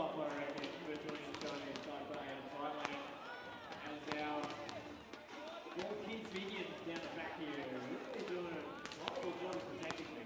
software record. We're joining the show in Taipei and Thailand. As our four kids minions down the back here, really doing a wonderful job of protecting me.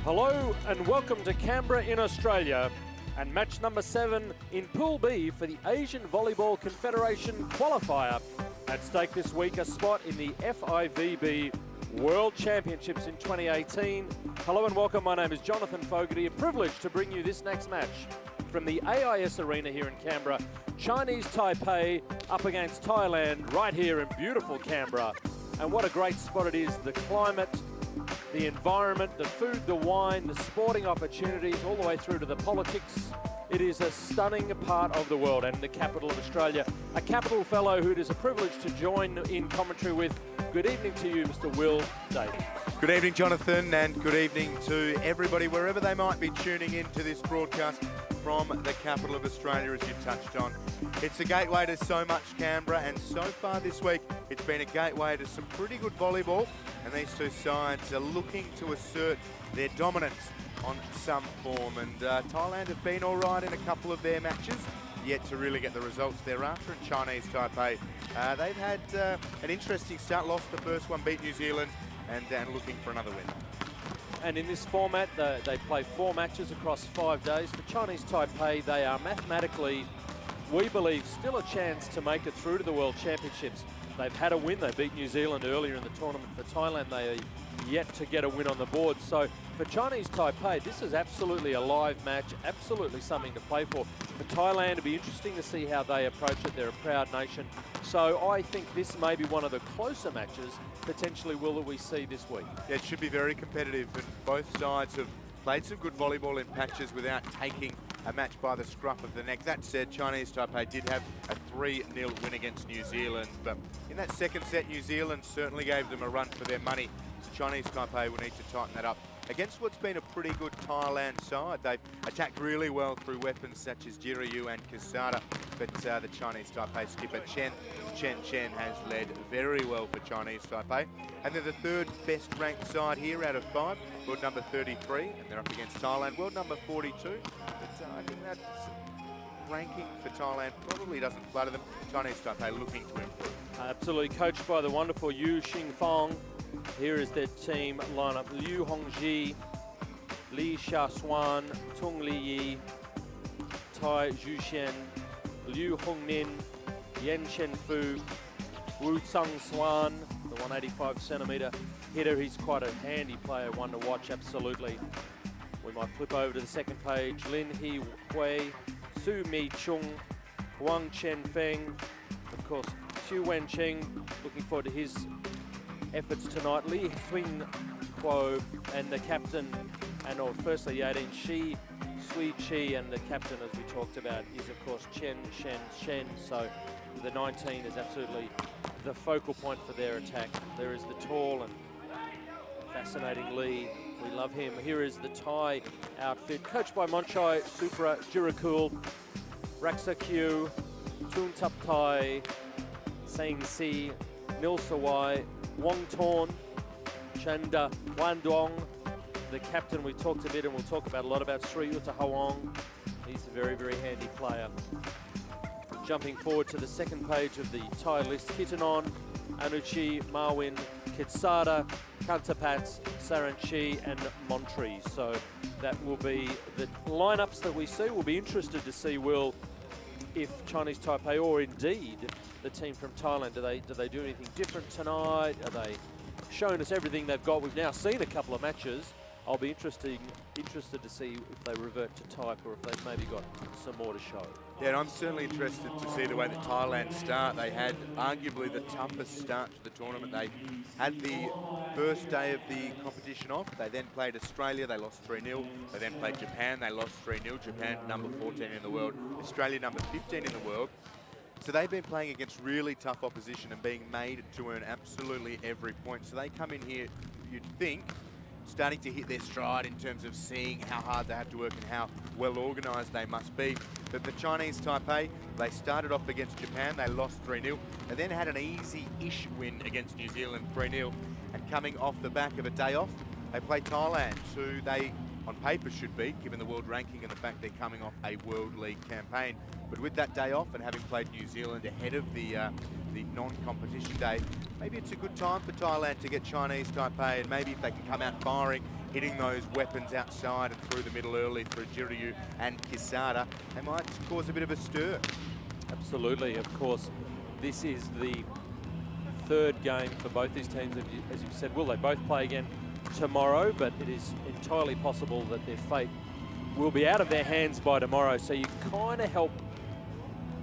Hello and welcome to Canberra in Australia and match number 7 in Pool B for the Asian Volleyball Confederation qualifier. At stake this week, a spot in the FIVB World Championships in 2018. Hello and welcome, my name is Jonathan Fogarty. A privilege to bring you this next match from the AIS Arena here in Canberra. Chinese Taipei up against Thailand right here in beautiful Canberra. And what a great spot it is, the climate, the environment, the food, the wine, the sporting opportunities, all the way through to the politics. It is a stunning part of the world and the capital of Australia. A capital fellow who it is a privilege to join in commentary with. Good evening to you, Mr. Will Davies. Good evening, Jonathan, and good evening to everybody, wherever they might be tuning into this broadcast from the capital of Australia, as you touched on. It's a gateway to so much Canberra, and so far this week, it's been a gateway to some pretty good volleyball, and these two sides are looking to assert their dominance on some form. And Thailand have been all right in a couple of their matches, yet to really get the results thereafter. And Chinese Taipei, they've had an interesting start, lost the first one, beat New Zealand, and looking for another win. And in this format, they play 4 matches across 5 days. For Chinese Taipei, they are mathematically, we believe, still a chance to make it through to the World Championships. They've had a win. They beat New Zealand earlier in the tournament. For Thailand, they are yet to get a win on the board. So for Chinese Taipei, this is absolutely a live match, absolutely something to play for. For Thailand, it'll be interesting to see how they approach it. They're a proud nation. So I think this may be one of the closer matches, potentially, that we see this week. Yeah, it should be very competitive, and both sides have played some good volleyball in patches without taking a match by the scruff of the neck. That said, Chinese Taipei did have a 3-0 win against New Zealand, but in that second set, New Zealand certainly gave them a run for their money. So Chinese Taipei will need to tighten that up against what's been a pretty good Thailand side. They've attacked really well through weapons such as Jiryu and Kisada, but the Chinese Taipei skipper Chen has led very well for Chinese Taipei. And they're the 3rd best ranked side here out of 5, world number 33, and they're up against Thailand, world number 42. But I think that ranking for Thailand probably doesn't flatter them. Chinese Taipei looking to improve. Absolutely, coached by the wonderful Yu Xingfang. Here is their team lineup: Liu Hongji, Li Xiaoshuan, Tung Liyi, Tai Zhuxian, Liu Hongnin, Yan Shenfu, Wu Tsung Swan, the 185-centimetre hitter. He's quite a handy player, one to watch, absolutely. We might flip over to the second page. Lin He Hui, Su Mi Chung, Wang Chen Feng, of course, Xu Wenqing, looking forward to his efforts tonight. Li Huin Kuo, and the captain, firstly 18, Shi Sui Chi, and the captain, as we talked about, is of course Chen Shen. So the 19 is absolutely the focal point for their attack. There is the tall and fascinating Li. We love him. Here is the Thai outfit, coached by Monchai Supra Jirakul, WCQ, Tun Tup Thai, Sang Si, Nil Sawai, Wong Torn, Chanda Wandong, the captain. We talked a bit, and we'll talk about a lot about Sri Uta Hawong. He's a very, very handy player. Jumping forward to the second page of the Thai list: Kitanon, Anuchi, Marwin, Kitsada, Kantapats, Saranchi, and Montrese. So that will be the lineups that we see. We'll be interested to see, if Chinese Taipei, or indeed the team from Thailand, do they do anything different tonight? Are they showing us everything they've got? We've now seen a couple of matches. I'll be interested to see if they revert to type, or if they've maybe got some more to show. Yeah, and I'm certainly interested to see the way that Thailand start. They had arguably the toughest start to the tournament. They had the first day of the competition off. They then played Australia. They lost 3-0. They then played Japan. They lost 3-0. Japan, number 14 in the world. Australia, number 15 in the world. So they've been playing against really tough opposition and being made to earn absolutely every point. So they come in here, you'd think, starting to hit their stride in terms of seeing how hard they have to work and how well organised they must be. But the Chinese Taipei, they started off against Japan, they lost 3-0. They then had an easy-ish win against New Zealand, 3-0. And coming off the back of a day off, they play Thailand, who they, on paper, should beat, given the world ranking and the fact they're coming off a World League campaign. But with that day off and having played New Zealand ahead of the non-competition day, maybe it's a good time for Thailand to get Chinese Taipei, and maybe if they can come out firing, hitting those weapons outside and through the middle early through Jiryu and Kisada, they might cause a bit of a stir. Absolutely, of course. This is the 3rd game for both these teams, as you said. Will they both play again tomorrow? But it is entirely possible that their fate will be out of their hands by tomorrow. So you kind of help,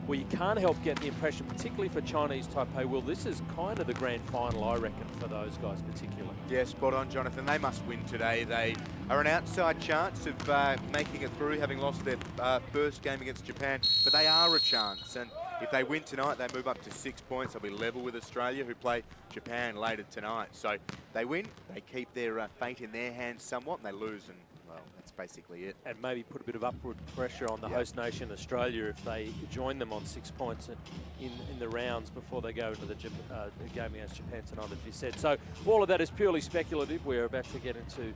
well, you can't help get the impression, particularly for Chinese Taipei, this is kind of the grand final, I reckon, for those guys particularly. Yeah, spot on, Jonathan. They must win today. They are an outside chance of making it through, having lost their first game against Japan, but they are a chance. And if they win tonight, they move up to 6 points. They'll be level with Australia, who play Japan later tonight. So they win, they keep their fate in their hands somewhat, and they lose, and well, that's basically it. And maybe put a bit of upward pressure on the host nation, Australia, if they join them on 6 points in the rounds before they go into the game against Japan tonight, as you said. So all of that is purely speculative. We're about to get into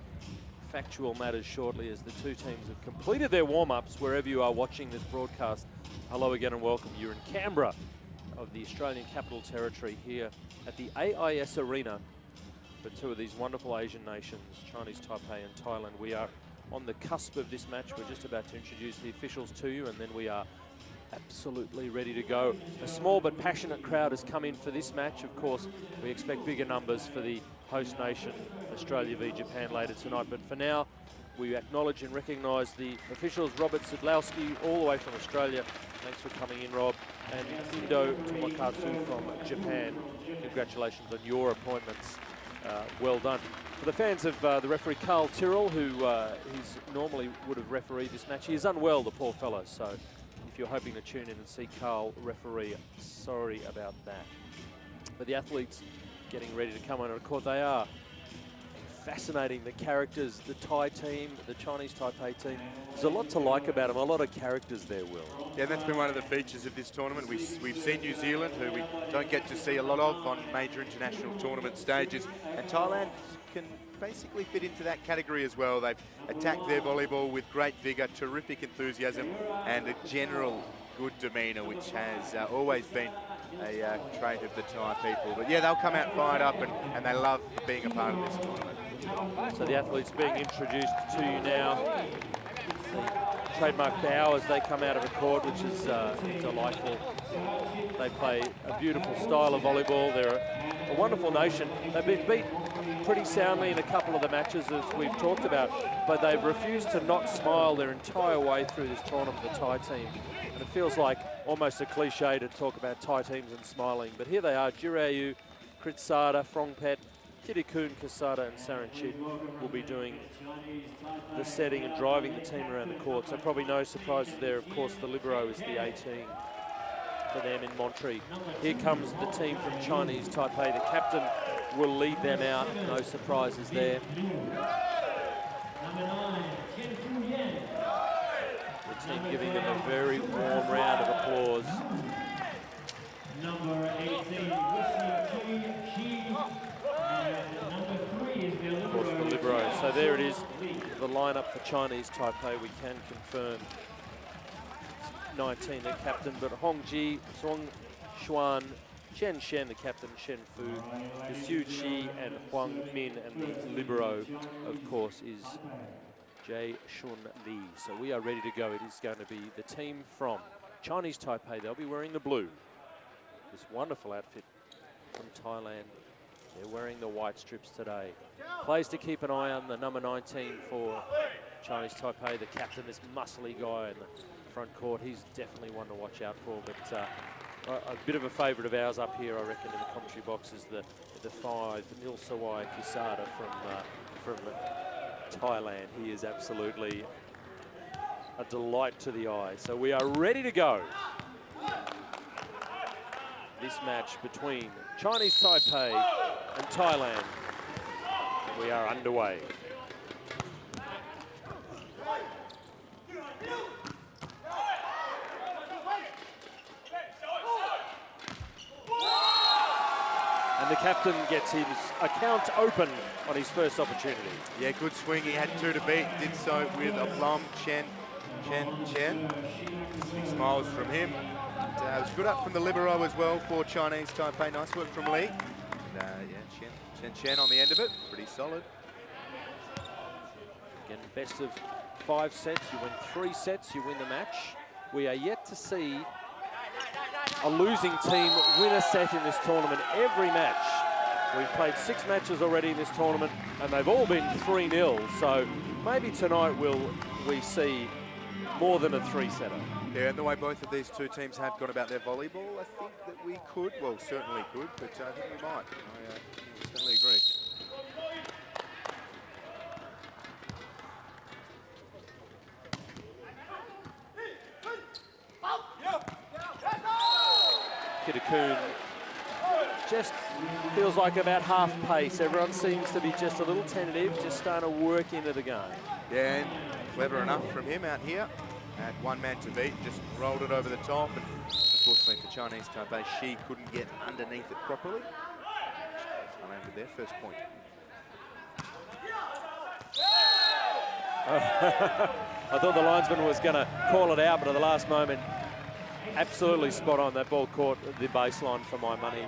factual matters shortly, as the two teams have completed their warm-ups wherever you are watching this broadcast Hello again and welcome. You're in Canberra of the Australian Capital Territory here at the AIS Arena for two of these wonderful Asian nations, Chinese Taipei and Thailand. We are on the cusp of this match. We're just about to introduce the officials to you, and then we are absolutely ready to go. A small but passionate crowd has come in for this match. Of course, we expect bigger numbers for the host nation, Australia v Japan, later tonight. But for now, we acknowledge and recognise the officials, Robert Sidlowski, all the way from Australia. Thanks for coming in, Rob. And Indo Tomakatsu from Japan. Congratulations on your appointments. Well done. For the fans of the referee Carl Tyrrell, who he's normally would have refereed this match, he is unwell, the poor fellow. So if you're hoping to tune in and see Carl referee, sorry about that. But the athletes getting ready to come on the court, they are fascinating. The characters, the Thai team, the Chinese Taipei team. There's a lot to like about them, a lot of characters there, Will. Yeah, that's been one of the features of this tournament. We've seen New Zealand, who we don't get to see a lot of on major international tournament stages. And Thailand can basically fit into that category as well. They've attacked their volleyball with great vigour, terrific enthusiasm, and a general good demeanour, which has always been a trait of the Thai people. But yeah, they'll come out fired up, and they love being a part of this tournament. So the athletes being introduced to you now. The trademark bow as they come out of the court, which is delightful. They play a beautiful style of volleyball. They're a wonderful nation. They've been beat pretty soundly in a couple of the matches, as we've talked about, but they've refused to not smile their entire way through this tournament, the Thai team. And it feels like almost a cliche to talk about Thai teams and smiling. But here they are, Jirayu, Kritsada, Frongpet, Kitakun, Kasada and Saranchit will be doing the setting and driving the team around the court. So probably no surprises there. Of course, the libero is the 18 for them in Monterey. Here comes the team from Chinese Taipei. The captain will lead them out. No surprises there. The team giving them a very warm round of applause. Number 18, WCQ. Of course, the libero. So there it is, the lineup for Chinese Taipei. We can confirm 19, the captain, but Hongji, Song Xuan, Chen Shen, the captain, Shen Fu, Xu Qi, and Huang Min, and the libero, of course, is Jay Shun Li. So we are ready to go. It is going to be the team from Chinese Taipei. They'll be wearing the blue. This wonderful outfit from Thailand. They're wearing the white strips today. Plays to keep an eye on the number 19 for Chinese Taipei, the captain, this muscly guy in the front court. He's definitely one to watch out for. But a bit of a favourite of ours up here, I reckon, in the commentary box is the 5, Nil Sawai Kisada from Thailand. He is absolutely a delight to the eye. So we are ready to go. This match between Chinese Taipei and Thailand. We are underway. And the captain gets his account open on his first opportunity. Yeah, good swing. He had 2 to beat. Did so with aplomb. Chen. Big smiles from him. It was good up from the libero as well for Chinese Taipei. Nice work from Lee. And, yeah, Chen on the end of it. Pretty solid. Again, best of 5 sets. You win 3 sets, you win the match. We are yet to see a losing team win a set in this tournament every match. We've played 6 matches already in this tournament, and they've all been 3-0. So maybe tonight we see more than a 3-setter. Yeah, and the way both of these two teams have gone about their volleyball, I think that we could, well, certainly could, but I think we might. I certainly agree. Kitakun just feels like about half pace. Everyone seems to be just a little tentative, just starting to work into the game. Yeah, and clever enough from him out here. Had 1 man to beat, just rolled it over the top. And unfortunately for Chinese Taipei, she couldn't get underneath it properly. They landed their first point. I thought the linesman was going to call it out, but at the last moment, Absolutely spot on. That ball caught the baseline for my money.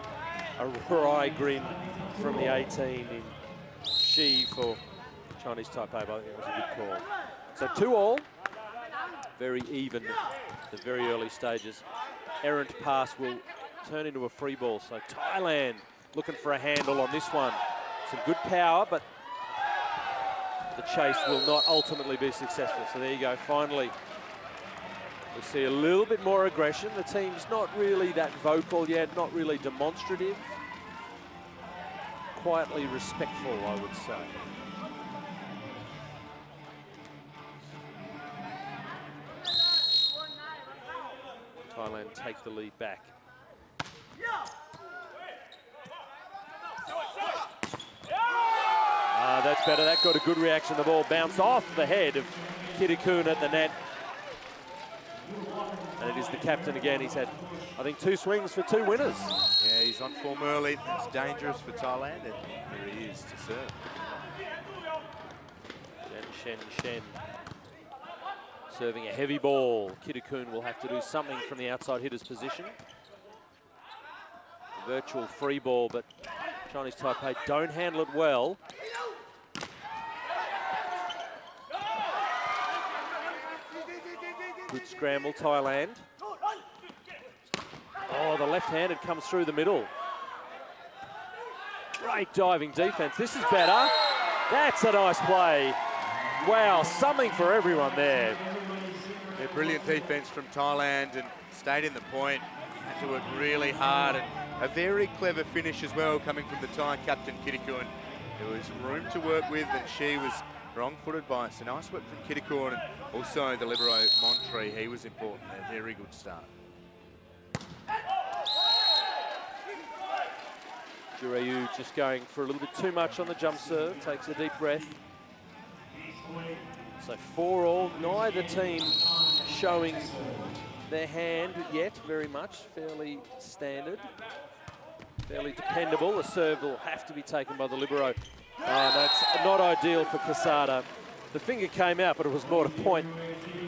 A wry grin from the 18 in Shi for Chinese Taipei. I think it was a good call. So 2-all. Very even at the very early stages. Errant pass will turn into a free ball. So Thailand looking for a handle on this one. Some good power, but the chase will not ultimately be successful. So there you go, finally. We see a little bit more aggression. The team's not really that vocal yet, not really demonstrative. Quietly respectful, I would say. Thailand take the lead back. That's better. That got a good reaction. The ball bounced off the head of Kitakun at the net. And it is the captain again. He's had, I think, 2 swings for 2 winners. Yeah, he's on form early. It's dangerous for Thailand, and here he is to serve. Shen. Serving a heavy ball. Kitakun will have to do something from the outside hitter's position. A virtual free ball, but Chinese Taipei don't handle it well. Good scramble, Thailand. Oh, the left-handed comes through the middle. Great diving defense. This is better. That's a nice play. Wow, something for everyone there. Yeah, brilliant defense from Thailand and stayed in the point. Had to work really hard, and a very clever finish as well coming from the Thai captain, Kitakun. There was room to work with, and she was wrong-footed by it. So nice work from Kitakun, and also the libero Montre. He was important there. Very good start. Jurayu just going for a little bit too much on the jump serve. Takes a deep breath. So 4-all. Neither team showing their hand yet very much. Fairly standard. Fairly dependable. The serve will have to be taken by the libero. That's not ideal for Quesada. The finger came out, but it was more to point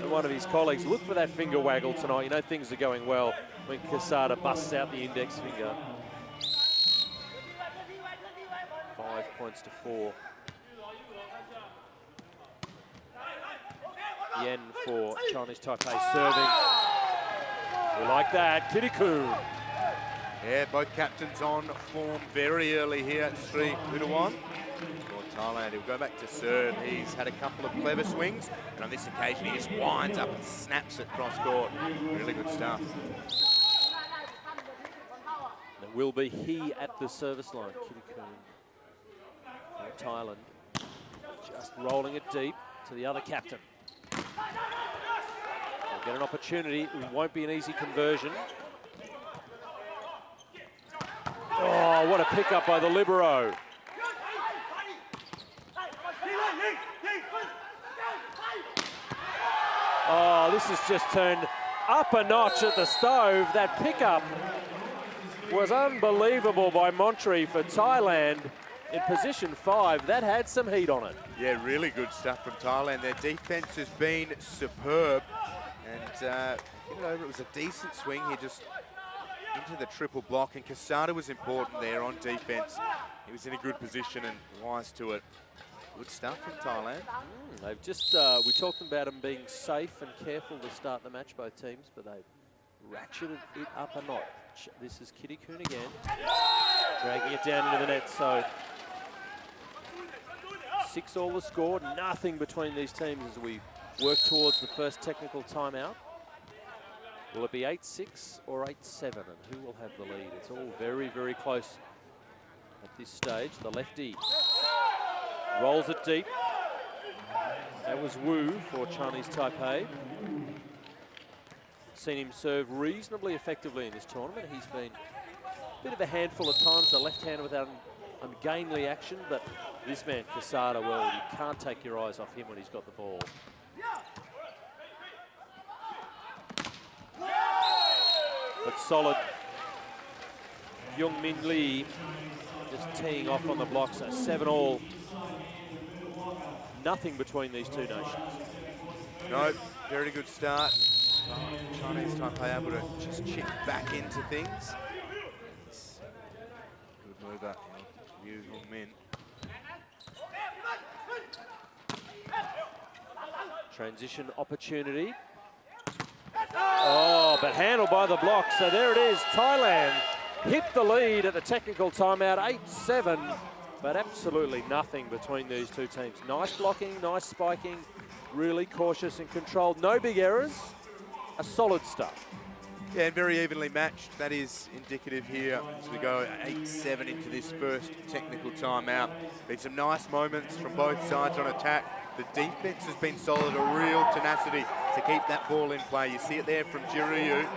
at one of his colleagues. Look for that finger waggle tonight. You know things are going well when Quesada busts out the index finger. 5 points to 4. Yen for Chinese Taipei serving. We like that. Kitakun. Yeah, both captains on form very early here at 3-1. For Thailand, he'll go back to serve. He's had a couple of clever swings, and on this occasion he just winds up and snaps it cross court. Really good stuff. There will be he at the service line. Kitakun from Thailand. Just rolling it deep to the other captain. They'll get an opportunity. It won't be an easy conversion. Oh, what a pickup by the libero. Oh, this has just turned up a notch at the stove. That pickup was unbelievable by Montre for Thailand in position 5. That had some heat on it. Yeah, really good stuff from Thailand. Their defense has been superb, and it was a decent swing here, just into the triple block, and Quesada was important there on defense. He was in a good position and wise to it. Good stuff from Thailand. They've just, we talked about them being safe and careful to start the match, both teams, but they've ratcheted it up a notch. This is Kitakun again, dragging it down into the net. So 6-all the score, nothing between these teams as we work towards the first technical timeout. Will it be 8-6 or 8-7, and who will have the lead? It's all very, very close at this stage. The lefty rolls it deep. That was Wu for Chinese Taipei. Seen him serve reasonably effectively in this tournament. He's been a bit of a handful at times, the left-hander without ungainly action, but this man, Quesada, well, you can't take your eyes off him when he's got the ball. But solid. Young Min Lee just teeing off on the block, so 7-all. Nothing between these two nations. No, very good start. Chinese Taipei able to just chip back into things. Good mover, Liu Hongmin. Transition opportunity. Oh, but handled by the block. So there it is. Thailand hit the lead at the technical timeout, 8-7, but absolutely nothing between these two teams. Nice blocking, nice spiking, really cautious and controlled. No big errors, a solid start. Yeah, and very evenly matched. That is indicative here as we go 8-7 into this first technical timeout. Been some nice moments from both sides on attack. The defense has been solid, a real tenacity to keep that ball in play. You see it there from Jiryu.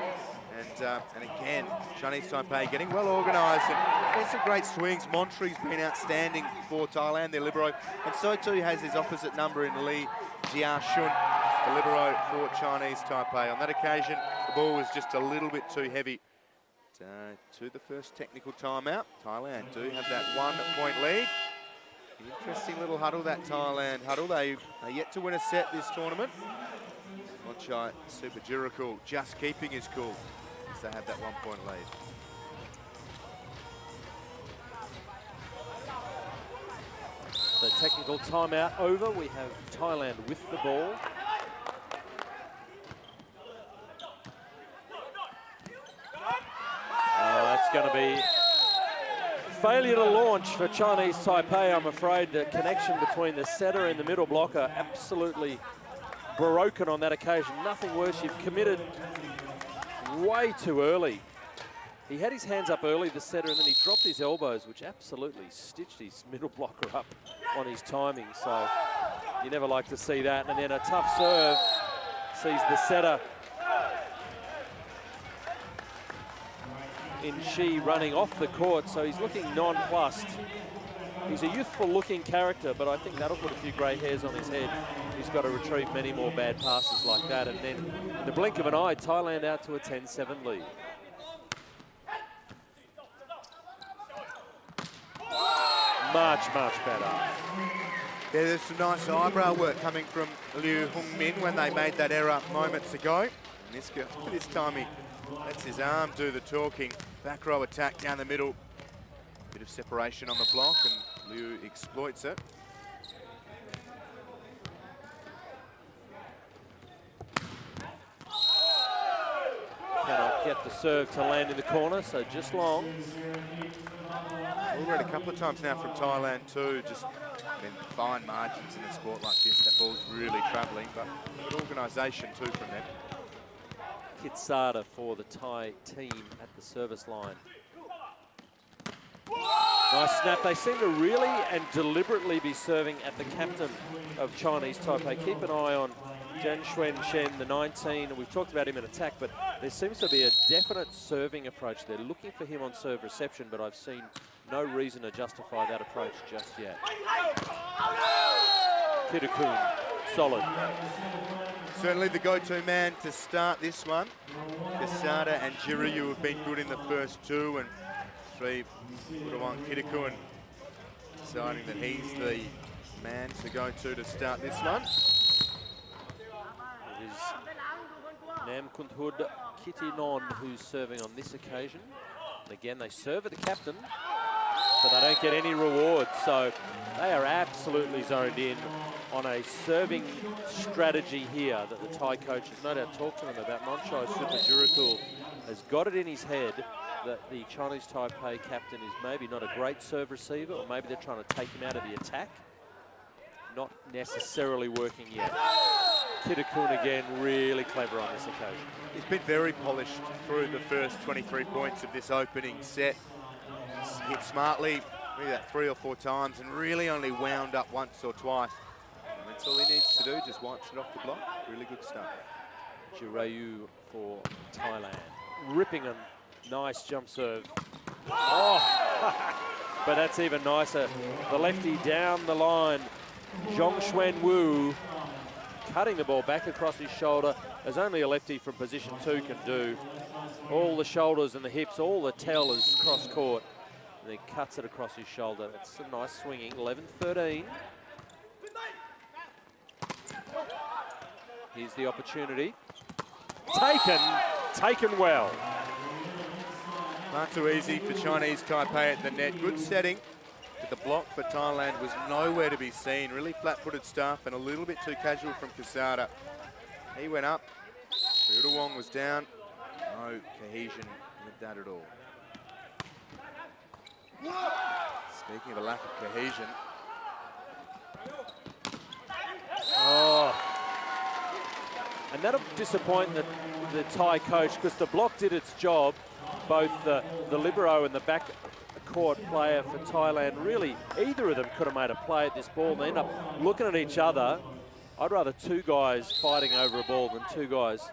And again, Chinese Taipei getting well organised, and there's some great swings. Montre's been outstanding for Thailand, their libero, and so too has his opposite number in Lee Jiashun, the libero for Chinese Taipei. On that occasion, the ball was just a little bit too heavy. To the first technical timeout, Thailand do have that 1-point lead. Interesting little huddle, that Thailand huddle. They are yet to win a set this tournament. Monchai Super Jiracool just keeping his cool as they have that 1-point lead. So technical timeout over. We have Thailand with the ball. Oh, that's going to be failure to launch for Chinese Taipei. I'm afraid the connection between the setter and the middle blocker absolutely broken on that occasion. Nothing worse. You've committed way too early. He had his hands up early, the setter, and then he dropped his elbows, which absolutely stitched his middle blocker up on his timing. So you never like to see that. And then a tough serve sees the setter in Shi running off the court, so he's looking nonplussed. He's a youthful-looking character, but I think that'll put a few grey hairs on his head. He's got to retrieve many more bad passes like that, and then in the blink of an eye, Thailand out to a 10-7 lead. Much, much better. Yeah, there's some nice eyebrow work coming from Liu Hongmin when they made that error moments ago. And this time he lets his arm do the talking. Back row attack down the middle. Bit of separation on the block, and Liu exploits it. Cannot get the serve to land in the corner, so just long. We've read a couple of times now from Thailand too, just fine margins in a sport like this. That ball's really travelling, but good organisation too from them. Kitsada for the Thai team at the service line. Nice snap. They seem to really and deliberately be serving at the captain of Chinese Taipei. Keep an eye on Jan Xuan Shen, the 19. We've talked about him in attack, but there seems to be a definite serving approach. They're looking for him on serve reception, but I've seen no reason to justify that approach just yet. Kitakun, solid. Certainly the go-to man to start this one. Quesada and Jiryu have been good in the first two, and Kitakun deciding that he's the man to go to start this one. It is Nam Kunthud Kitinon who's serving on this occasion. And again, they serve at the captain, but they don't get any reward. So they are absolutely zoned in on a serving strategy here that the Thai coach has no doubt talked to them about. Monchai Super Jiracool has got it in his head that the Chinese Taipei captain is maybe not a great serve receiver, or maybe they're trying to take him out of the attack. Not necessarily working yet. Kitakun again, really clever on this occasion. He's been very polished through the first 23 points of this opening set. He's hit smartly, maybe that 3 or 4 times, and really only wound up once or twice. And that's all he needs to do, just wipes it off the block. Really good stuff. Jirayu for Thailand. Ripping a nice jump serve. Oh, but that's even nicer. The lefty down the line. Zhong Xuan Wu cutting the ball back across his shoulder, as only a lefty from position 2 can do. All the shoulders and the hips, all the tail is cross court. And he cuts it across his shoulder. It's some nice swinging. 11-13. Here's the opportunity. taken well. Not too easy for Chinese Taipei at the net. Good setting, but the block for Thailand was nowhere to be seen. Really flat-footed stuff and a little bit too casual from Quesada. He went up. Udawong was down. No cohesion with that at all. Speaking of a lack of cohesion. Oh. And that'll disappoint the Thai coach because the block did its job. Both the libero and the back court player for Thailand, really, either of them could have made a play at this ball. They end up looking at each other. I'd rather two guys fighting over a ball than two guys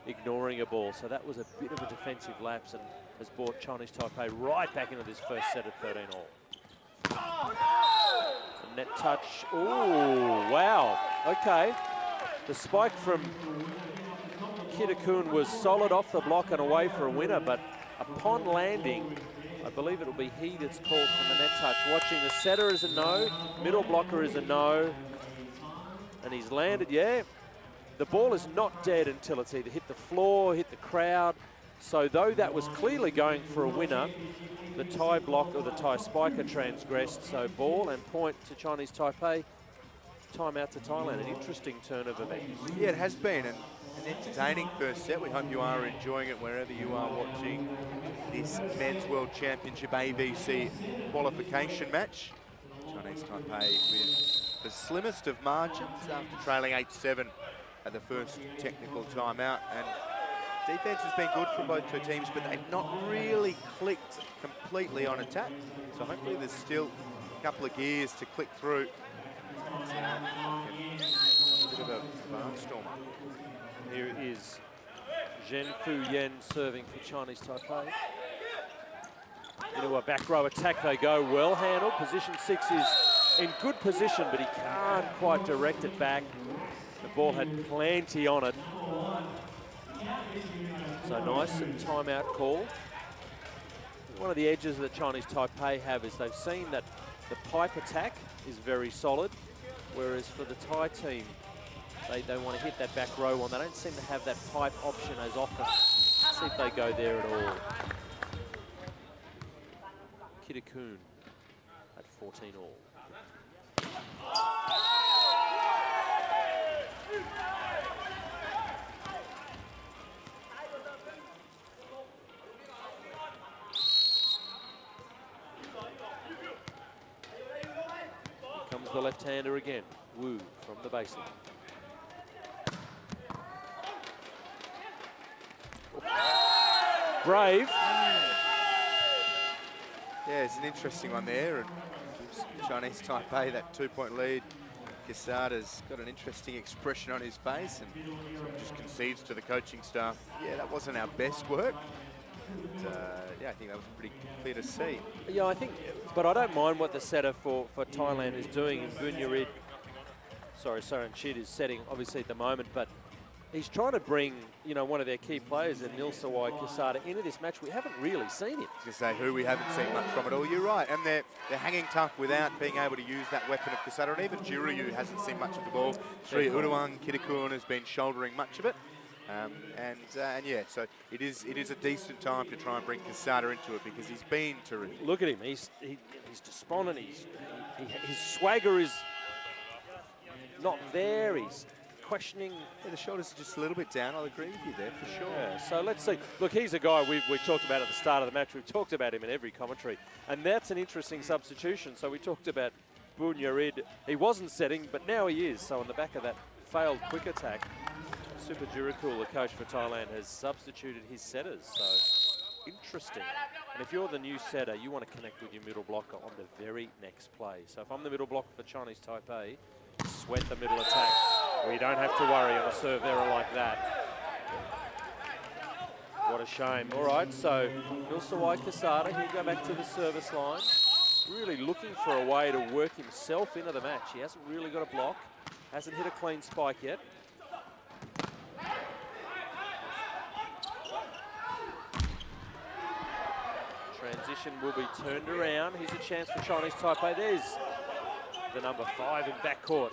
ignoring a ball. So that was a bit of a defensive lapse and has brought Chinese Taipei right back into this first set at 13 all. A net touch. Oh, wow. Okay. The spike from Kitakun was solid off the block and away for a winner, but upon landing, I believe it'll be he that's called from the net touch. Watching the setter is a no, middle blocker is a no, and he's landed, yeah. The ball is not dead until it's either hit the floor, hit the crowd. So though that was clearly going for a winner, the Thai block or the Thai spiker transgressed. So ball and point to Chinese Taipei. Time out to Thailand. An interesting turn of events. Yeah, it has been an entertaining first set. We hope you are enjoying it wherever you are watching this Men's World Championship AVC qualification match. Chinese Taipei with the slimmest of margins after trailing 8-7 at the first technical timeout. And defense has been good from both two teams, but they've not really clicked completely on attack. So hopefully there's still a couple of gears to click through. A bit of a barnstorm. Here is Zhen Fu Yen serving for Chinese Taipei. Into a back row attack they go, well handled. Position 6 is in good position, but he can't quite direct it back. The ball had plenty on it. So nice and timeout call. One of the edges that Chinese Taipei have is they've seen that the pipe attack is very solid, whereas for the Thai team, they want to hit that back row one. They don't seem to have that pipe option as often. Let's see if they go there at all. Kitakun at 14 all. Here comes the left-hander again. Wu from the baseline. Brave. Yeah, it's an interesting one there. And gives Chinese Taipei that 2-point lead. Quesada's got an interesting expression on his face and just concedes to the coaching staff. Yeah, that wasn't our best work. But, yeah, I think that was pretty clear to see. Yeah, I think, but I don't mind what the setter for Thailand is doing. And Bunyarid, Saranchid is setting obviously at the moment, but he's trying to bring, you know, one of their key players in Nilsawai Quesada into this match. We haven't really seen it. I was going to say who we haven't seen much from at all. You're right, and they're hanging tough without being able to use that weapon of Quesada. And even Jiryu hasn't seen much of the ball. Sri Udawang Kitakun has been shouldering much of it. And yeah, so it is a decent time to try and bring Quesada into it because he's been terrific. Look at him. He's despondent. His swagger is not there. He's questioning. Yeah, the shoulders are just a little bit down. I'll agree with you there for sure. Yeah, so let's see. Look, he's a guy we talked about at the start of the match. We've talked about him in every commentary. And that's an interesting substitution. So we talked about Bunyarid. He wasn't setting, but now he is. So on the back of that failed quick attack, Super Jurikul, the coach for Thailand, has substituted his setters. So interesting. And if you're the new setter, you want to connect with your middle blocker on the very next play. So if I'm the middle blocker for Chinese Taipei, sweat the middle attack. We don't have to worry on a serve error like that. What a shame. All right, so Nilsawai Quesada, he'll go back to the service line. Really looking for a way to work himself into the match. He hasn't really got a block. Hasn't hit a clean spike yet. Transition will be turned around. Here's a chance for Chinese Taipei. There's the number 5 in backcourt.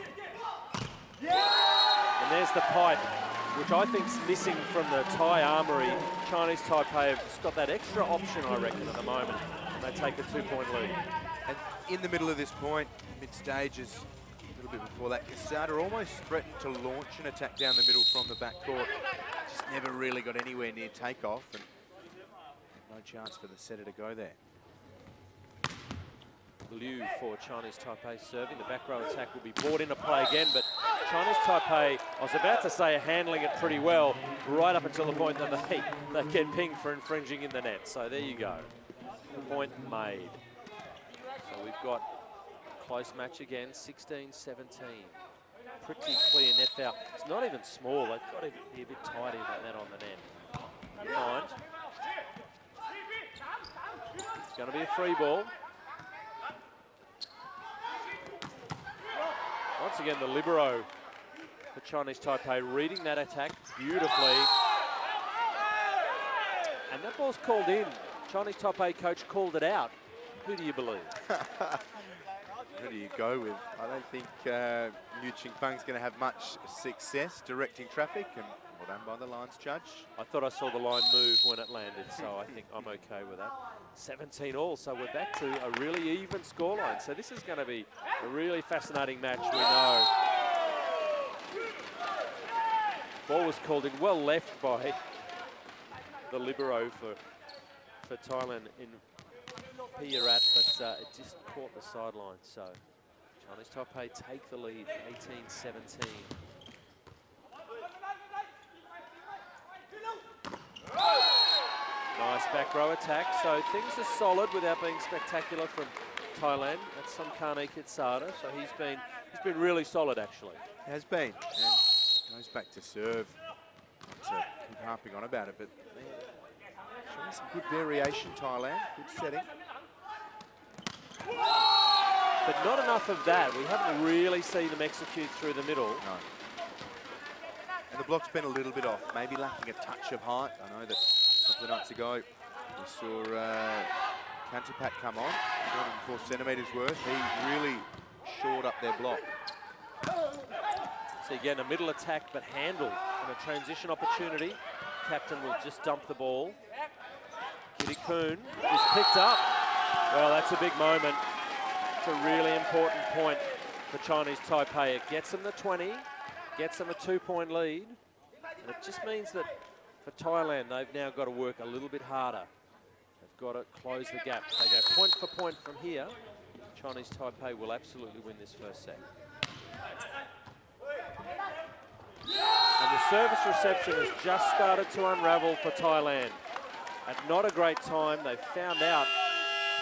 And there's the pipe. which I think's missing from the Thai armoury. Chinese Taipei have just got that extra option, I reckon, at the moment, and they take a 2-point lead. And in the middle of this point, mid-stages, a little bit before that, Quesada almost threatened to launch an attack down the middle from the backcourt. Just never really got anywhere near takeoff, and no chance for the setter to go there. Liu for Chinese Taipei serving. The back row attack will be brought into play again, but Chinese Taipei, I was about to say, are handling it pretty well right up until the point that they get pinged for infringing in the net. So there you go. Point made. So we've got a close match again, 16-17. Pretty clear net foul. It's not even small. They've got to be a bit tighter than that on the net. Never mind. It's going to be a free ball. Once again, the libero for Chinese Taipei reading that attack beautifully. And that ball's called in. Chinese Taipei coach called it out. Who do you believe? Who do you go with? I don't think Liu Qingfeng's going to have much success directing traffic, and well done by the lines judge. I thought I saw the line move when it landed, so I think I'm okay with that. 17 all, so we're back to a really even scoreline. So this is going to be a really fascinating match, we know. Ball was called in, well left by the libero for Thailand in Piarat, but it just caught the sideline. So Chinese Taipei take the lead, 18-17. Nice back row attack, so things are solid without being spectacular from Thailand. That's some Kane Kitsada, so he's been really solid actually. He has been, and goes back to serve. Not to keep harping on about it, but showing some good variation, Thailand, good setting. But not enough of that. We haven't really seen them execute through the middle. No. And the block's been a little bit off, maybe lacking a touch of height. I know that a couple of nights ago we saw Kantapat come on, 4 centimetres worth. He really shored up their block. So again, a middle attack, but handled in a transition opportunity. Captain will just dump the ball. Kitty Kuhn is picked up. Well, that's a big moment. It's a really important point for Chinese Taipei. It gets them the 20, gets them a 2-point lead. And it just means that for Thailand, they've now got to work a little bit harder. They've got to close the gap. They go point for point from here. Chinese Taipei will absolutely win this first set. And the service reception has just started to unravel for Thailand. At not a great time, they've found out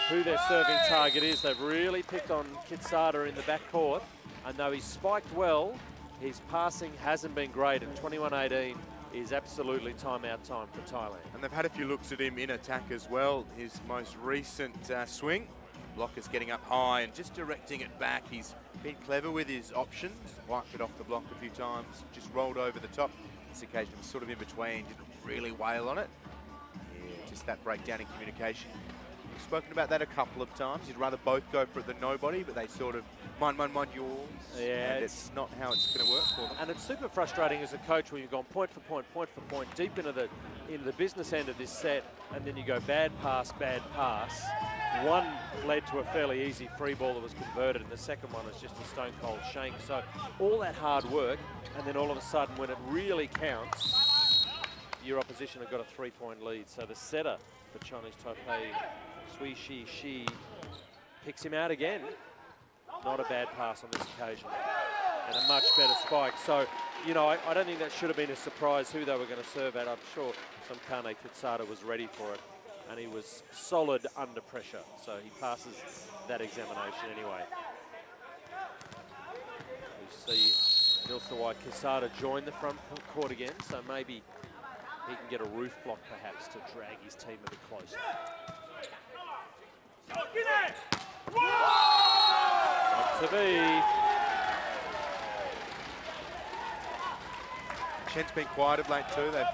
who their serving target is. They've really picked on Kitsada in the backcourt, and though he's spiked well, his passing hasn't been great, and 21-18 is absolutely timeout time for Thailand. And they've had a few looks at him in attack as well. His most recent swing, blocker's getting up high and just directing it back. He's been clever with his options, wiped it off the block a few times, just rolled over the top. This occasion was sort of in between, didn't really wail on it. Yeah, just that breakdown in communication. We've spoken about that a couple of times. You'd rather both go for it than nobody, but they sort of, mind yours. Yeah, and it's not how it's going to work for them. And it's super frustrating as a coach when you've gone point for point, deep into the business end of this set, and then you go bad pass. One led to a fairly easy free ball that was converted, and the second one is just a stone cold shank. So all that hard work, and then all of a sudden when it really counts, your opposition have got a 3-point lead. So the setter for Chinese Taipei, Sui Shi, picks him out again. Not a bad pass on this occasion, and a much better spike. So, you know, I don't think that should have been a surprise who they were going to serve at. I'm sure some Kane Kitsada was ready for it, and he was solid under pressure. So he passes that examination anyway. We see Nilsawai Kitsada join the front court again, so maybe he can get a roof block perhaps to drag his team a bit closer. Not to be. Chen's been quiet of late too. They've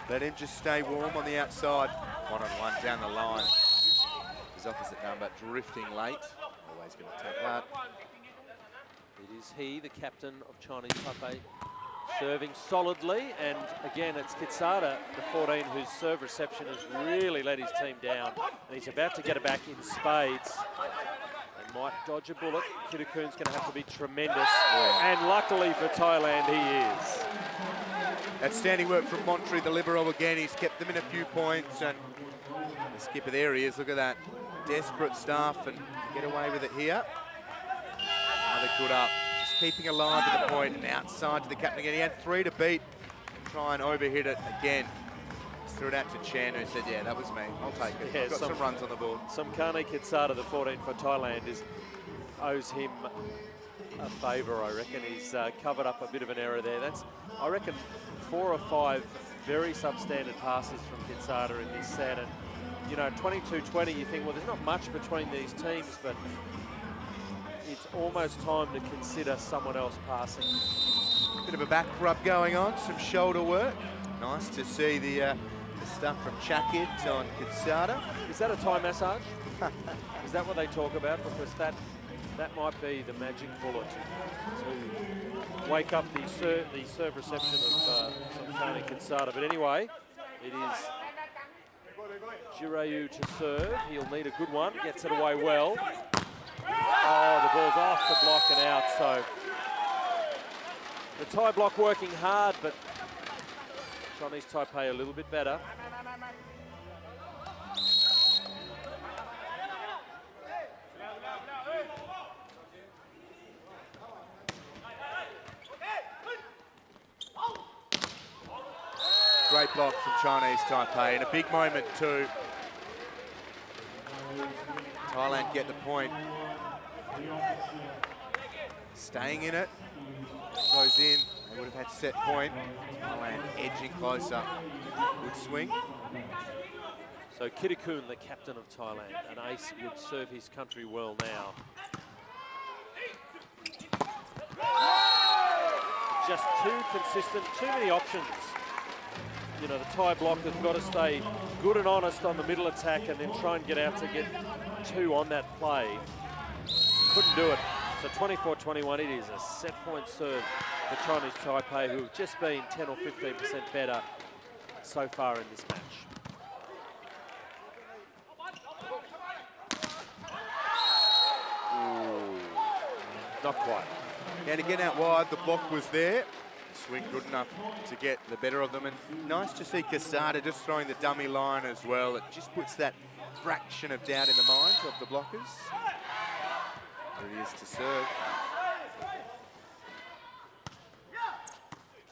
let him just stay warm on the outside. 1-on-1 down the line. His opposite number drifting late. Always going to take that. It is he, the captain of Chinese Taipei, Serving solidly, and again, it's Kitsada, the 14, whose serve reception has really let his team down, and he's about to get it back in spades. And might dodge a bullet. Kitakoon's going to have to be tremendous, and luckily for Thailand, he is. Outstanding work from Montri, the libero again. He's kept them in a few points, and the skipper there he is. Look at that. Desperate stuff, and get away with it here. Another good up. Just keeping alive at the point and outside to the captain again. He had 3 to beat and try and overhit it again. Just threw it out to Chen, who said, yeah, that was me. I'll take it. Yeah, Got some runs on the board. Kane Kitsada, the 14 for Thailand, owes him a favour, I reckon. He's covered up a bit of an error there. That's, I reckon, 4 or 5 very substandard passes from Kitsada in this set. And, you know, 22-20, you think, well, there's not much between these teams, but it's almost time to consider someone else passing. Bit of a back rub going on, some shoulder work. Nice to see the stuff from Chakid on Kitsada. Is that a Thai massage? Is that what they talk about? Because that might be the magic bullet to wake up the serve reception of Kane Kitsada. But anyway, it is Jirayu to serve. He'll need a good one. Gets it away well. Oh, the ball's off the block and out. So the Thai block working hard, but Chinese Taipei a little bit better. Great block from Chinese Taipei, and a big moment too. Thailand get the point. Staying in it. Goes in. They would have had set point. Thailand edging closer. Good swing. So Kitakoon, the captain of Thailand, an ace, would serve his country well now. Just too consistent, too many options. You know, the Thai block has got to stay good and honest on the middle attack and then try and get out to get 2 on that play. Couldn't do it. So 24-21, it is a set point serve for Chinese Taipei, who have just been 10 or 15% better so far in this match. Ooh, not quite. And again out wide, the block was there. Swing good enough to get the better of them, and nice to see Kitsada just throwing the dummy line as well. It just puts that fraction of doubt in the minds of the blockers. There it is to serve.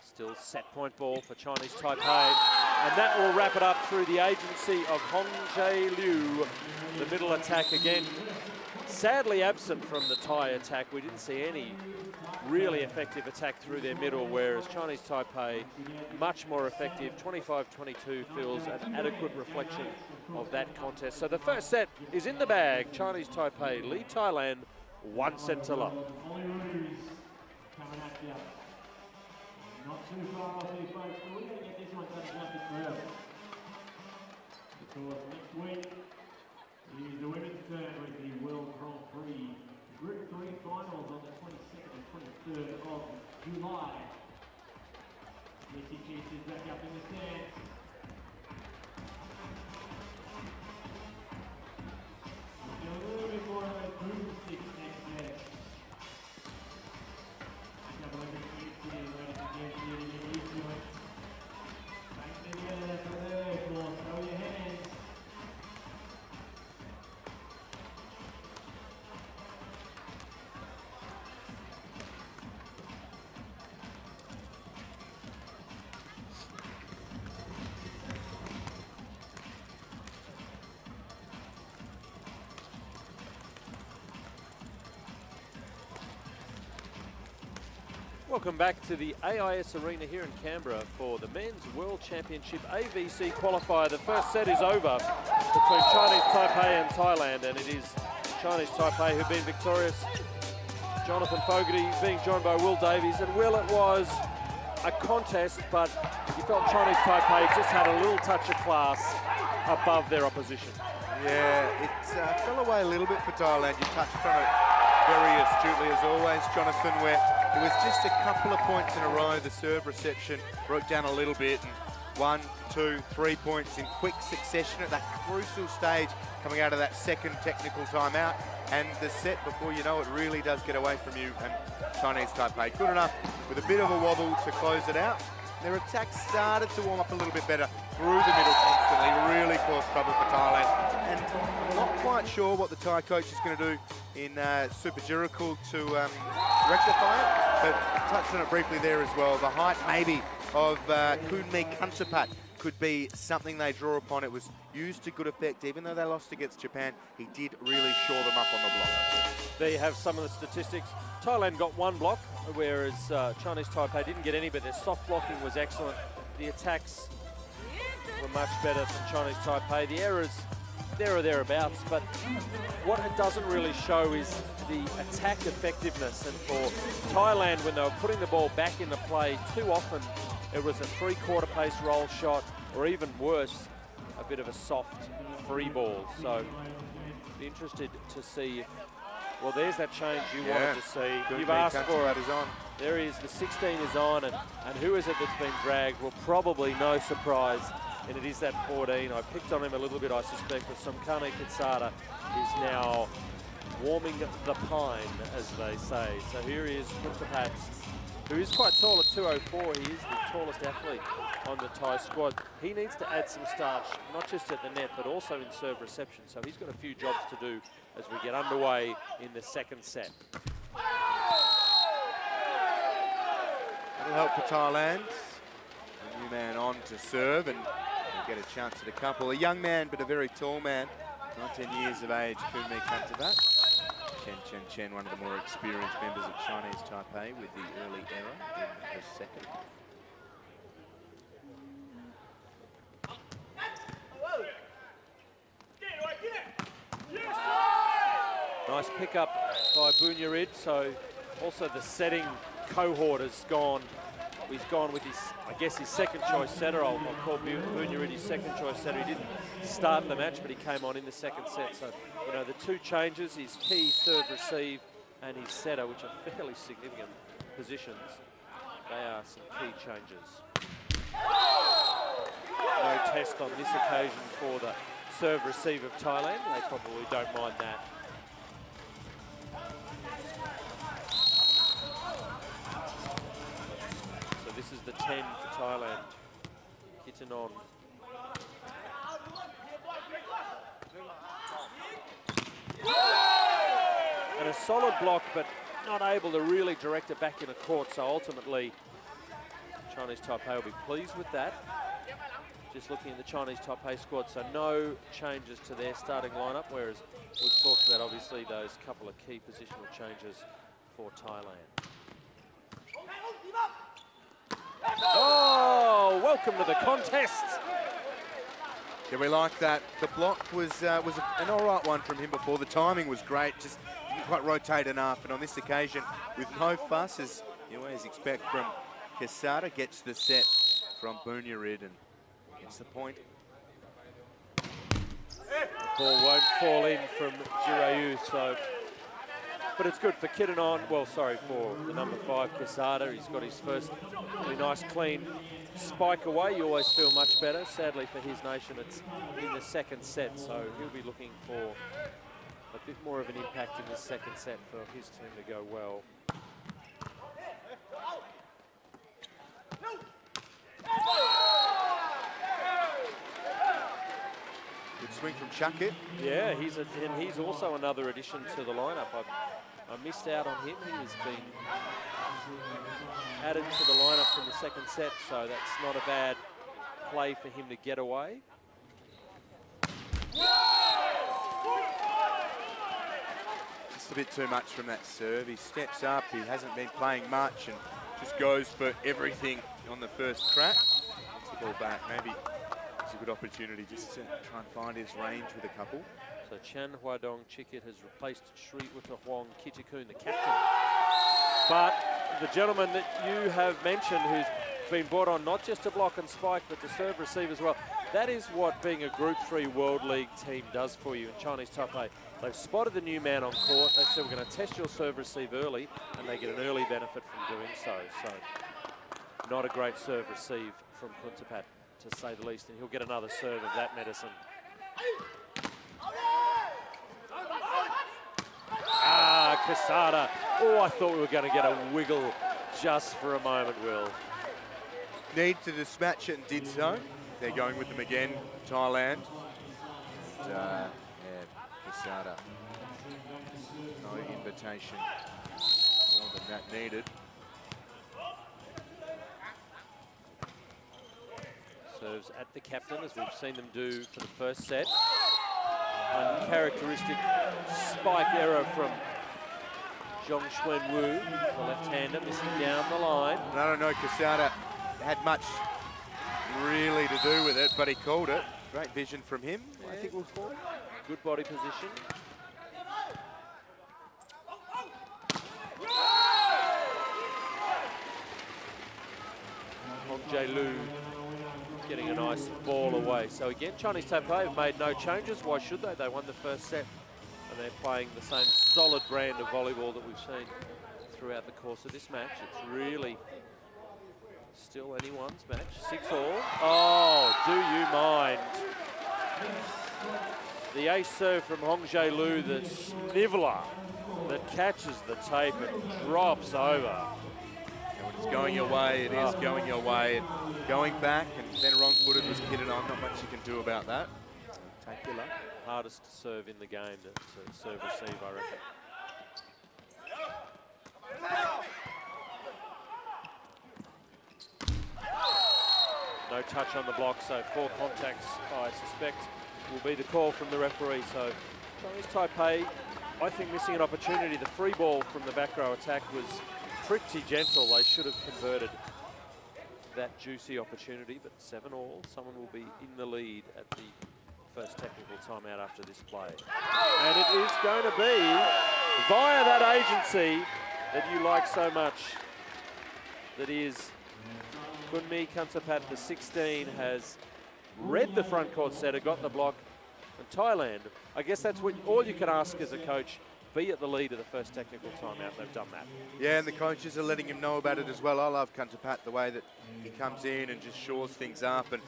Still set point ball for Chinese Taipei, and that will wrap it up through the agency of Hong Jae Liu. The middle attack again, sadly absent from the Thai attack. We didn't see any really effective attack through their middle, whereas Chinese Taipei, much more effective. 25-22 feels an adequate reflection of that contest. So the first set is in the bag. Chinese Taipei lead Thailand 1 set to love. Not too far off here, folks, but we're going to get this one done justice forever. Because next week is the women's turn with the World Grand Prix Group 3 finals on the 22nd and 23rd of July. WCQ is back up in the stands. We'll do a little bit more of a broomstick next set. A couple of minutes here, ladies and gentlemen, to get used to it. Bang together for there, floor, throw your hands. Welcome back to the AIS Arena here in Canberra for the Men's World Championship AVC qualifier. The first set is over between Chinese Taipei and Thailand, and it is Chinese Taipei who've been victorious. Jonathan Fogarty being joined by Will Davies, and Will, it was a contest, but you felt Chinese Taipei just had a little touch of class above their opposition. Yeah, it fell away a little bit for Thailand. You touched on it very astutely as always, Jonathan, where It was just a couple of points in a row. The serve reception broke down a little bit. And 1, 2, 3 points in quick succession at that crucial stage coming out of that second technical timeout. And the set, before you know it, really does get away from you. And Chinese Taipei good enough with a bit of a wobble to close it out. Their attack started to warm up a little bit better through the middle constantly, really caused trouble for Thailand. And I'm not quite sure what the Thai coach is going to do in Super Jiraku to rectify it, but touched on it briefly there as well. The height maybe of Kunmi Kantapat could be something they draw upon. It was used to good effect. Even though they lost against Japan, he did really shore them up on the block. There you have some of the statistics. Thailand got 1 block, whereas Chinese Taipei didn't get any, but their soft blocking was excellent. The attacks were much better from Chinese Taipei. The errors, there or thereabouts, but what it doesn't really show is the attack effectiveness. And for Thailand, when they were putting the ball back into play, too often it was a 3/4 pace roll shot, or even worse, a bit of a soft free ball. So be interested to see if, well, there's that change you wanted to see. You've asked for it. Is on. There he is, the 16 is on, and who is it that's been dragged? Well, probably no surprise, and it is that 14. I picked on him a little bit, I suspect, but Somkane Kitsada is now warming the pine, as they say. So here he is, Kuntapats, who is quite tall at 204. He is the tallest athlete on the Thai squad. He needs to add some starch, not just at the net, but also in serve reception. So he's got a few jobs to do as we get underway in the second set. That'll help for Thailand. A new man on to serve, and he'll get a chance at a couple. A young man, but a very tall man. 19 years of age, Kunmi Kantapat. Chen, one of the more experienced members of Chinese Taipei, with the early error in the second. Nice pickup by Bunyarid. So also the setting cohort has gone. He's gone with his, I guess, his second choice setter. I'll call Bunyarid his second choice setter. He didn't start the match, but he came on in the second set. So, you know, the 2 changes, his key serve receive and his setter, which are fairly significant positions. They are some key changes. No test on this occasion for the serve receive of Thailand. They probably don't mind that. So this is the 10 for Thailand. Kitten on. And a solid block, but not able to really direct it back in the court. So ultimately, Chinese Taipei will be pleased with that. Just looking at the Chinese Taipei squad, so no changes to their starting lineup, whereas we've talked about obviously those couple of key positional changes for Thailand. Oh, welcome to the contest. Yeah, we like that. The block was an all right one from him before. The timing was great, just didn't quite rotate enough. And on this occasion, with no fuss, as you always expect from Quesada, gets the set from Bunyarid and gets the point. The ball won't fall in from Jirayu, so... But it's good for Kitanon, well, sorry, for the number 5, Quesada. He's got his first really nice, clean spike away. You always feel much better. Sadly for his nation, it's in the second set, so he'll be looking for a bit more of an impact in the second set for his team to go well. Good swing from Chakit. Yeah, he's also another addition to the lineup. I missed out on him. He has been added to the lineup from the second set, so that's not a bad play for him to get away. Just a bit too much from that serve. He steps up, he hasn't been playing much and just goes for everything on the first crack. Gets the ball back. Maybe it's a good opportunity just to try and find his range with a couple. So Chan Huadong Chikit has replaced Sri Uttahuong Kitakun, the captain. But the gentleman that you have mentioned, who's been brought on not just to block and spike, but to serve receive as well, That is what being a Group 3 World League team does for you in Chinese Taipei. They've spotted the new man on court. They said, we're going to test your serve receive early, and they get an early benefit from doing so. So not a great serve receive from Kuntapat, to say the least, and he'll get another serve of that medicine. Ah, Quesada. Oh, I thought we were going to get a wiggle just for a moment, Will. Need to dispatch it and did so. They're going with them again, Thailand. Yeah, Quesada. No invitation. More than that needed. Serves at the captain, as we've seen them do for the first set. Uncharacteristic spike error from Zhong Xuan Wu, the left-hander, missing down the line. And I don't know, Quesada had much really to do with it, but he called it. Great vision from him, I think we'll call it. Good body position. Hong Jae-Lu getting a nice ball away. So again, Chinese Taipei have made no changes. Why should they? They won the first set, and they're playing the same solid brand of volleyball that we've seen throughout the course of this match. It's really still anyone's match. 6-all. Oh, do you mind? The ace serve from Hong Jae-Lu, the sniveler that catches the tape and drops over. And when it's going your way, it is going your way. And going back and then wrong-footed was kidded on. Not much you can do about that. Take your luck. Hardest serve in the game to serve receive, I reckon. No touch on the block, so 4 contacts, I suspect, will be the call from the referee. So Chinese Taipei, I think, missing an opportunity. The free ball from the back row attack was pretty gentle. They should have converted that juicy opportunity, but 7-all. Someone will be in the lead at the first technical timeout after this play. And it is going to be via that agency that you like so much. That is Kunmi Kuntapat, the 16, has read the front court setter, got the block, and Thailand, I guess that's what all you can ask as a coach, be at the lead of the first technical timeout. They've done that. Yeah, and the coaches are letting him know about it as well. I love Kuntapat, the way that he comes in and just shores things up. And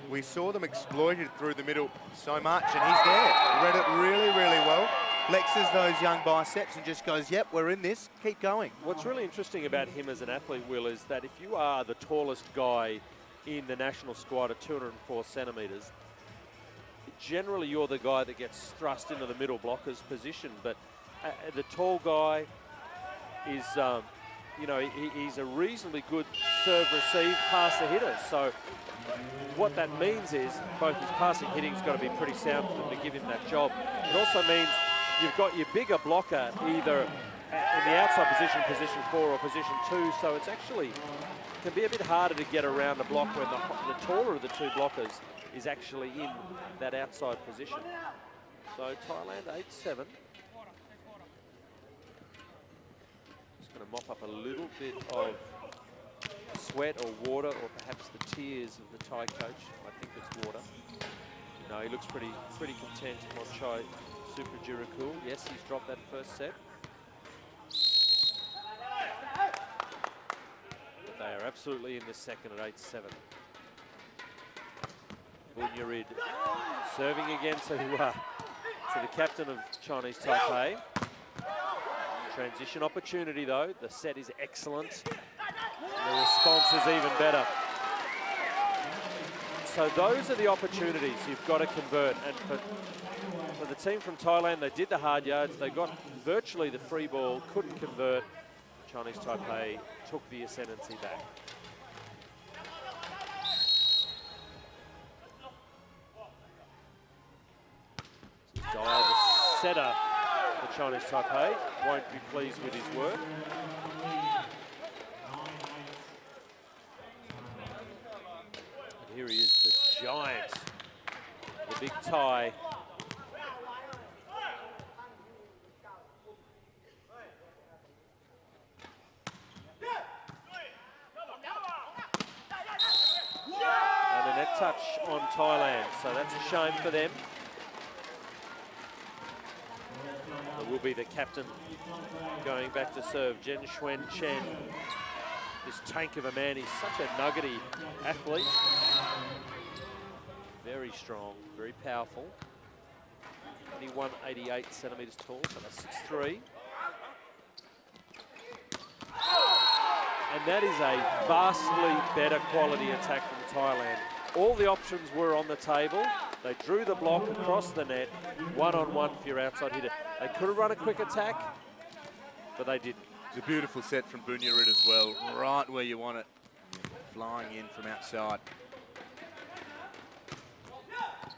we saw them exploited through the middle so much, and he's there. Read it really, really well. Flexes those young biceps and just goes, yep, we're in this, keep going. What's really interesting about him as an athlete, Will, is that if you are the tallest guy in the national squad at 204 centimetres, generally you're the guy that gets thrust into the middle blocker's position. But the tall guy is, you know, he's a reasonably good serve receive passer hitter. So what that means is both his passing hitting's got to be pretty sound for them to give him that job. It also means you've got your bigger blocker either in the outside position, position 4 or position 2. So it's actually can be a bit harder to get around the block when the taller of the two blockers is actually in that outside position. So Thailand 8-7. Just going to mop up a little bit of sweat or water, or perhaps the tears of the Thai coach. I think it's water. No, he looks pretty content on Chai Suprajirakul. Yes, he's dropped that first set. But they are absolutely in the second at 8-7. Bunyarid serving again to the captain of Chinese Taipei. Transition opportunity though. The set is excellent. The response is even better. So those are the opportunities you've got to convert. And for the team from Thailand, they did the hard yards. They got virtually the free ball, couldn't convert. Chinese Taipei took the ascendancy back. Dyer, the setter for Chinese Taipei, won't be pleased with his work. And here he is, the giant, the big Thai. And a net touch on Thailand, so that's a shame for them. It will be the captain going back to serve, Jen Xuan Chen. This tank of a man, he's such a nuggety athlete. Very strong, very powerful. Only 188 centimetres tall, so that's 6'3". And that is a vastly better quality attack from Thailand. All the options were on the table. They drew the block across the net, one-on-one for your outside hitter. They could have run a quick attack, but they didn't. It's a beautiful set from Bunyarit as well, right where you want it. Flying in from outside.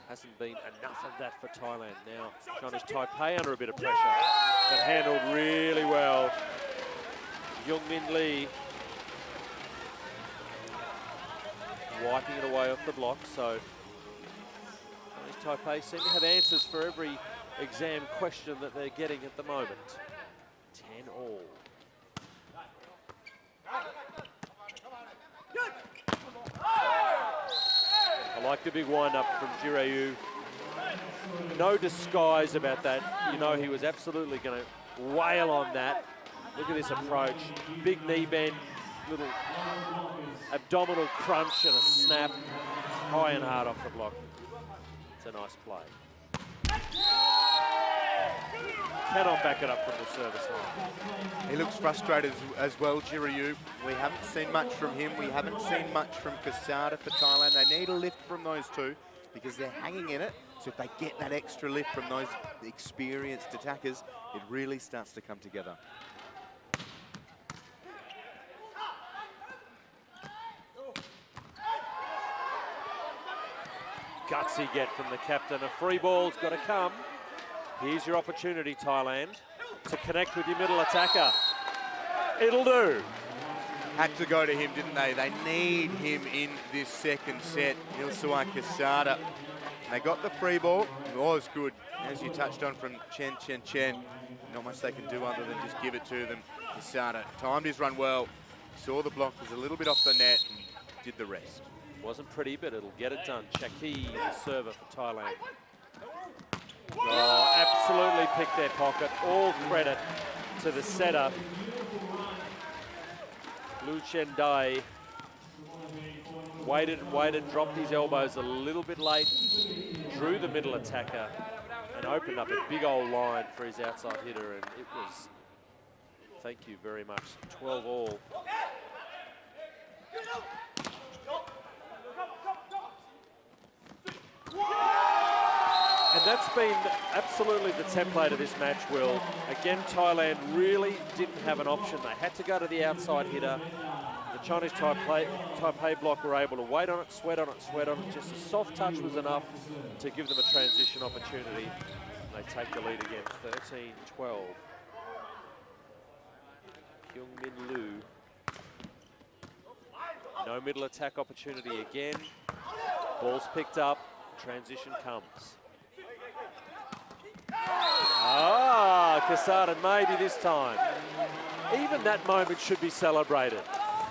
Hasn't been enough of that for Thailand. Now, Chinese Taipei under a bit of pressure, but handled really well. Yung Min Lee wiping it away off the block, so Chinese Taipei seem to have answers for every exam question that they're getting at the moment. 10-all. I like the big wind-up from Jiraiyu. No disguise about that. You know he was absolutely going to wail on that. Look at this approach. Big knee bend, little abdominal crunch and a snap. High and hard off the block. It's a nice play. Cannot back it up from the service line. He looks frustrated as well, Jiraiyu. We haven't seen much from him. We haven't seen much from Quesada for Thailand. They need a lift from those two because they're hanging in it. So if they get that extra lift from those experienced attackers, it really starts to come together. Gutsy get from the captain. A free ball's got to come. Here's your opportunity, Thailand, to connect with your middle attacker. It'll do. Had to go to him, didn't they? They need him in this second set. Nilsuai Quesada. They got the free ball. It was good, as you touched on from Chen. Not much they can do other than just give it to them. Quesada timed his run well. Saw the block was a little bit off the net and did the rest. Wasn't pretty, but it'll get it done. Chaki, the server for Thailand. Oh, absolutely picked their pocket. All credit to the setter, Lu Chen Dai. Waited and waited, dropped his elbows a little bit late, drew the middle attacker, and opened up a big old line for his outside hitter, and it was, thank you very much, 12-all. And that's been absolutely the template of this match, Will. Again, Thailand really didn't have an option. They had to go to the outside hitter. The Chinese Taipei block were able to wait on it, sweat on it, sweat on it. Just a soft touch was enough to give them a transition opportunity. They take the lead again, 13-12. Kyung Min Lu. No middle attack opportunity again. Ball's picked up, transition comes. Ah, Quesada maybe this time. Even that moment should be celebrated.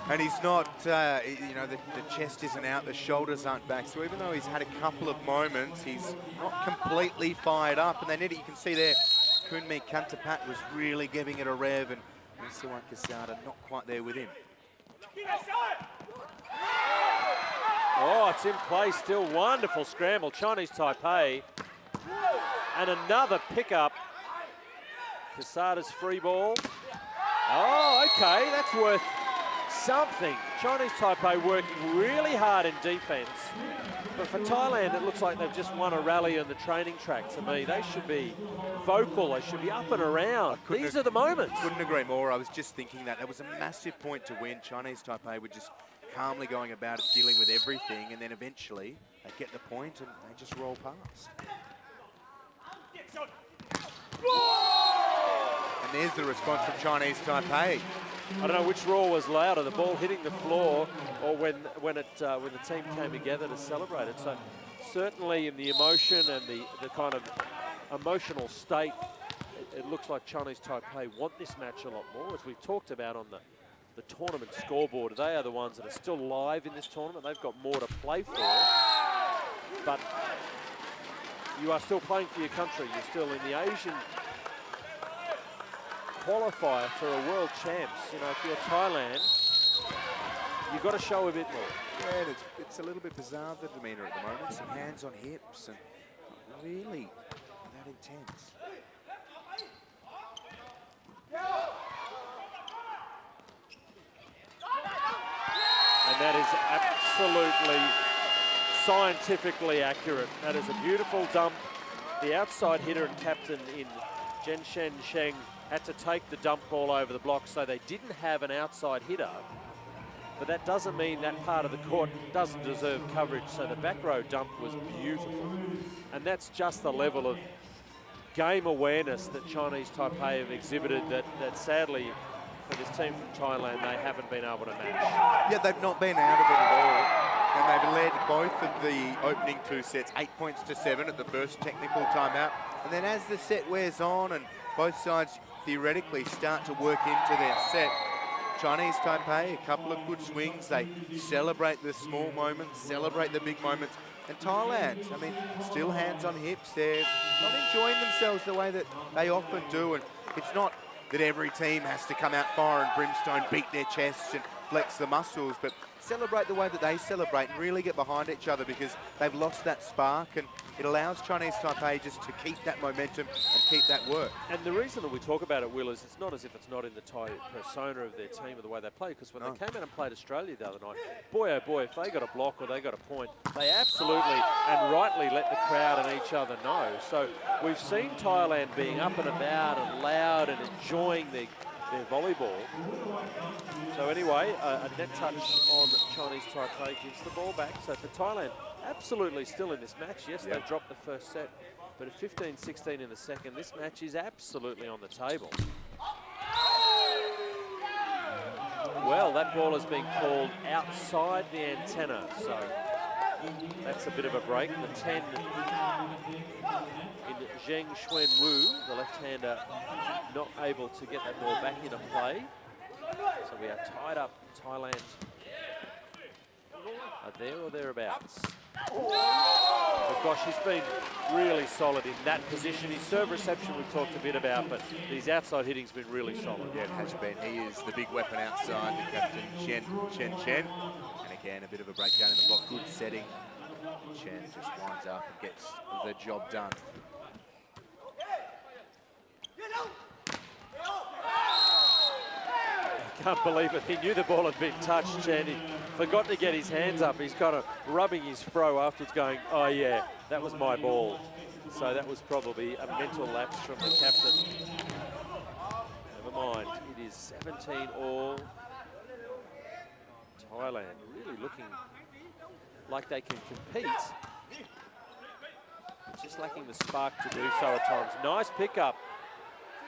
And he's not, you know, the chest isn't out, the shoulders aren't back. So even though he's had a couple of moments, he's not completely fired up. And they need it, you can see there, Kunmi Kantapat was really giving it a rev, and Nilsuai Quesada not quite there with him. Oh, it's in play still. Wonderful scramble, Chinese Taipei. And another pickup. Quesada's free ball. Oh, okay, that's worth something. Chinese Taipei working really hard in defense. But for Thailand, it looks like they've just won a rally on the training track to me. They should be vocal, they should be up and around. These are the moments. Couldn't agree more. I was just thinking that was a massive point to win. Chinese Taipei were just calmly going about it, dealing with everything, and then eventually they get the point and they just roll past. And there's the response from Chinese Taipei. I don't know which roar was louder, the ball hitting the floor or when the team came together to celebrate it. So certainly in the emotion and the kind of emotional state, it looks like Chinese Taipei want this match a lot more. As we've talked about on the tournament scoreboard, they are the ones that are still live in this tournament. They've got more to play for. but you are still playing for your country. You're still in the Asian qualifier for a world champs. You know, if you're Thailand, you've got to show a bit more. Yeah, and it's a little bit bizarre, the demeanour at the moment. Some hands on hips and not really that intense. And that is absolutely scientifically accurate. That is a beautiful dump. The outside hitter and captain in Zhenshen Sheng had to take the dump ball over the block, so they didn't have an outside hitter. But that doesn't mean that part of the court doesn't deserve coverage. So the back row dump was beautiful. And that's just the level of game awareness that Chinese Taipei have exhibited that sadly for this team from Thailand, they haven't been able to match. Yeah, they've not been out of it at all. And they've led both of the opening 2 sets 8 points to 7 at the first technical timeout. And then as the set wears on and both sides theoretically start to work into their set, Chinese Taipei, a couple of good swings. They celebrate the small moments, celebrate the big moments. And Thailand, I mean, still hands on hips. They're not enjoying themselves the way that they often do. And it's not that every team has to come out fire and brimstone, beat their chests and flex the muscles, but celebrate the way that they celebrate and really get behind each other, because they've lost that spark, and it allows Chinese Taipei just to keep that momentum and keep that work. And the reason that we talk about it, Will, is it's not as if it's not in the Thai persona of their team or the way they play, because when they came out and played Australia the other night, boy oh boy, if they got a block or they got a point, they absolutely and rightly let the crowd and each other know. So we've seen Thailand being up and about and loud and enjoying their volleyball. So anyway, a net touch on Chinese Taipei gives the ball back. So for Thailand, absolutely still in this match. Yes, they dropped the first set, but at 15-16 in the second, this match is absolutely on the table. Well, that ball has been called outside the antenna, so that's a bit of a break. The 10 in Zheng Xuan Wu, the left-hander, not able to get that ball back into play. So we are tied up. Thailand are there or thereabouts. But gosh, he's been really solid in that position. His serve reception we've talked a bit about, but his outside hitting's been really solid. Yeah, it has been. He is the big weapon outside, the captain Chen. And again, a bit of a breakdown in the block. Good setting. Chen just winds up and gets the job done. I can't believe it. He knew the ball had been touched, Chen. He forgot to get his hands up. He's kind of rubbing his fro afterwards going, oh yeah, that was my ball. So that was probably a mental lapse from the captain. Never mind. It is 17 all. Thailand really looking like they can compete. Just lacking the spark to do so at times. Nice pickup.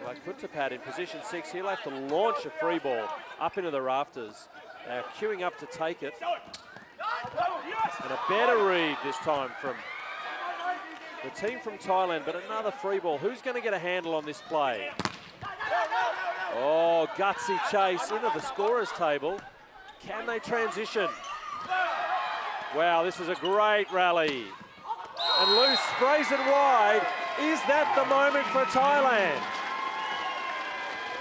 Like Kuttapad in position 6. He'll have to launch a free ball up into the rafters. They're queuing up to take it. And a better read this time from the team from Thailand, but another free ball. Who's going to get a handle on this play? Oh, gutsy chase into the scorer's table. Can they transition? Wow, this is a great rally. And Loose sprays it wide. Is that the moment for Thailand?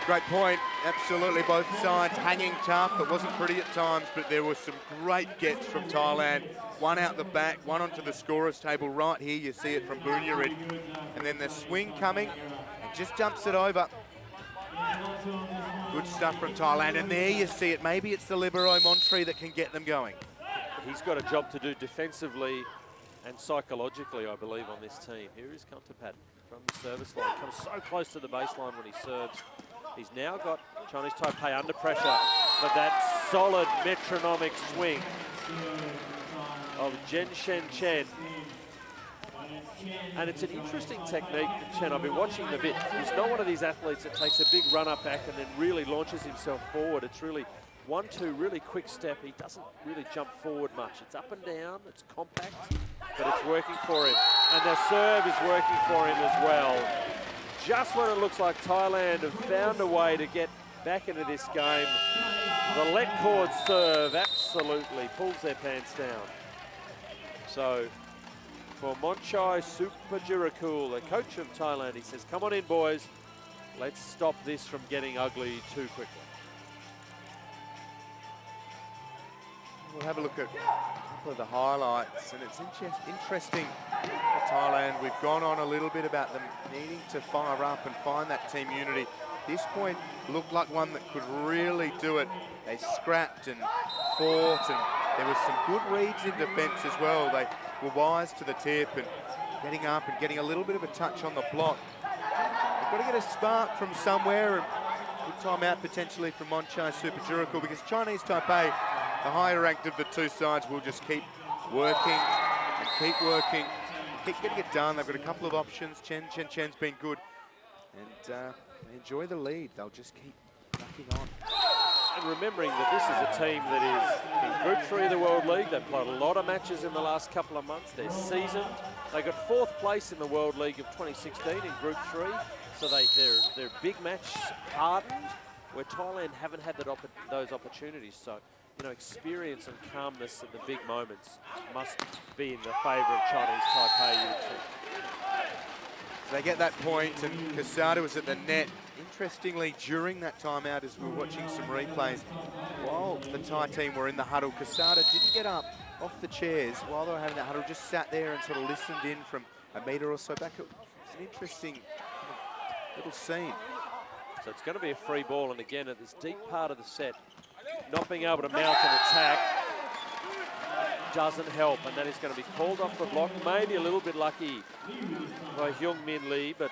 Great point. Absolutely, both sides hanging tough. It wasn't pretty at times, but there were some great gets from Thailand. One out the back, one onto the scorer's table right here. You see it from Bunyarid. And then the swing coming, and just jumps it over. Good stuff from Thailand. And there you see it. Maybe it's the libero Montree that can get them going. He's got a job to do defensively and psychologically, I believe, on this team. Here is Kuttapad from the service line. Comes so close to the baseline when he serves. He's now got Chinese Taipei under pressure for that solid metronomic swing of Zhenshen Chen. And it's an interesting technique from Chen. I've been watching him a bit. He's not one of these athletes that takes a big run up back and then really launches himself forward. It's really 1-2, really quick step. He doesn't really jump forward much. It's up and down, it's compact, but it's working for him. And the serve is working for him as well. Just when it looks like Thailand have found a way to get back into this game, the let cord serve absolutely pulls their pants down. So for Monchai Supajiracool, the coach of Thailand. He says, come on in, boys. Let's stop this from getting ugly too quickly. We'll have a look at a couple of the highlights, and it's interesting for Thailand. We've gone on a little bit about them needing to fire up and find that team unity. This point looked like one that could really do it. They scrapped and fought, and there was some good reads in defence as well. They were wise to the tip and getting up and getting a little bit of a touch on the block. They've got to get a spark from somewhere, and good timeout potentially from Monchai Supajiracool, because Chinese Taipei, the higher ranked of the two sides, will just keep working and keep working, keep getting it done. They've got a couple of options. Chen's been good, and they enjoy the lead. They'll just keep knocking on. And remembering that this is a team that is in Group 3 of the World League. They've played a lot of matches in the last couple of months. They're seasoned. They got 4th place in the World League of 2016 in Group 3. So they're big match hardened, where Thailand haven't had those opportunities. So, you know, experience and calmness in the big moments must be in the favour of Chinese Taipei, you would think. They get that point, and Quesada was at the net. Interestingly, during that timeout, as we were watching some replays, while the Thai team were in the huddle, Quesada didn't get up off the chairs while they were having that huddle, just sat there and sort of listened in from a metre or so back. It's an interesting little scene. So it's going to be a free ball, and again, at this deep part of the set, not being able to mount an attack doesn't help, and that is going to be called off the block. Maybe a little bit lucky by Hyung Min Lee, but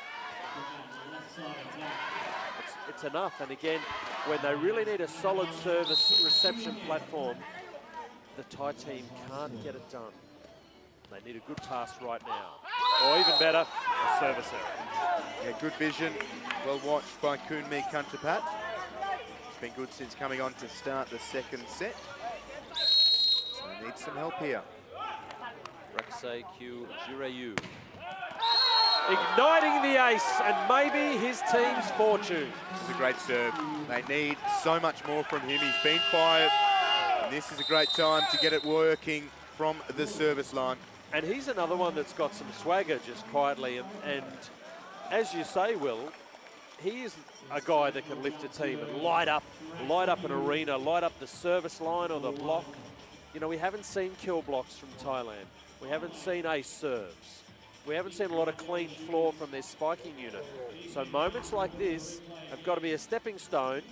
it's enough. And again, when they really need a solid service reception platform, the Thai team can't get it done. They need a good pass right now, or even better, a service error. Yeah, good vision, well watched by Kunmi Kuntapat. It's been good since coming on to start the second set. So needs some help here. WCQ Jirayu igniting the ace, and maybe his team's fortune. This is a great serve. They need so much more from him. He's been quiet, and this is a great time to get it working from the service line. And he's another one that's got some swagger just quietly, and as you say, Will, he is a guy that can lift a team and light up an arena, light up the service line or the block. You know, we haven't seen kill blocks from Thailand. We haven't seen ace serves. We haven't seen a lot of clean floor from their spiking unit. So moments like this have got to be a stepping stone.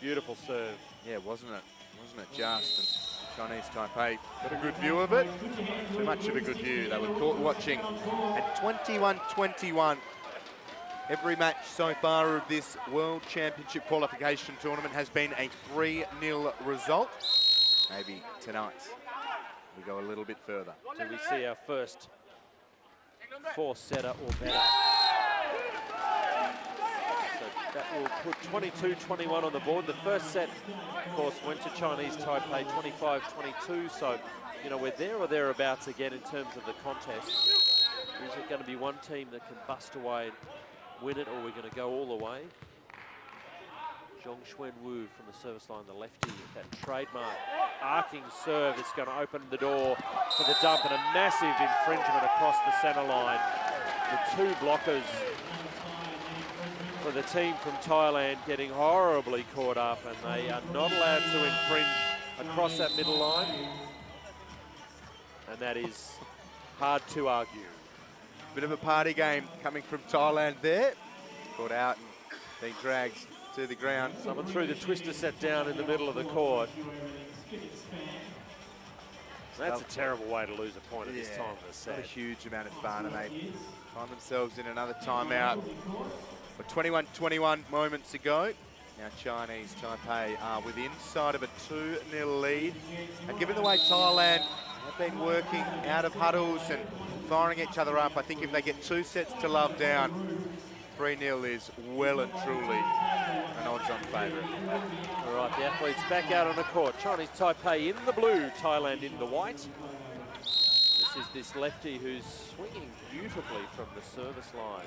Beautiful serve. Yeah, wasn't it? Wasn't it just? And Chinese Taipei got a good view of it. Too much of a good view. They were caught watching. At 21-21, every match so far of this World Championship qualification tournament has been a 3-0 result. Maybe tonight we go a little bit further. Do we see our first 4-setter or better? So that will put 22-21 on the board. The first set, of course, went to Chinese Taipei 25-22. So, you know, we're there or thereabouts again in terms of the contest. Is it going to be one team that can bust away and win it, or we're going to go all the way? Zhong Xuan Wu from the service line, the lefty, with that trademark arcing serve is going to open the door for the dump, and a massive infringement across the centre line. The two blockers for the team from Thailand getting horribly caught up, and they are not allowed to infringe across that middle line. And that is hard to argue. Bit of a party game coming from Thailand there. Caught out and being dragged to the ground. Someone threw the twister set down in the middle of the court. That's a terrible way to lose a point at this time of the set. Not a huge amount of fun, and they find themselves in another timeout. But 21-21 moments ago. Now Chinese Taipei are within inside of a 2-0 lead. And given the way Thailand have been working out of huddles and firing each other up, I think if they get 2 sets to love down, 3-0 is well and truly an odds-on favourite. All right, the athletes back out on the court. Chinese Taipei in the blue, Thailand in the white. This is this lefty who's swinging beautifully from the service line.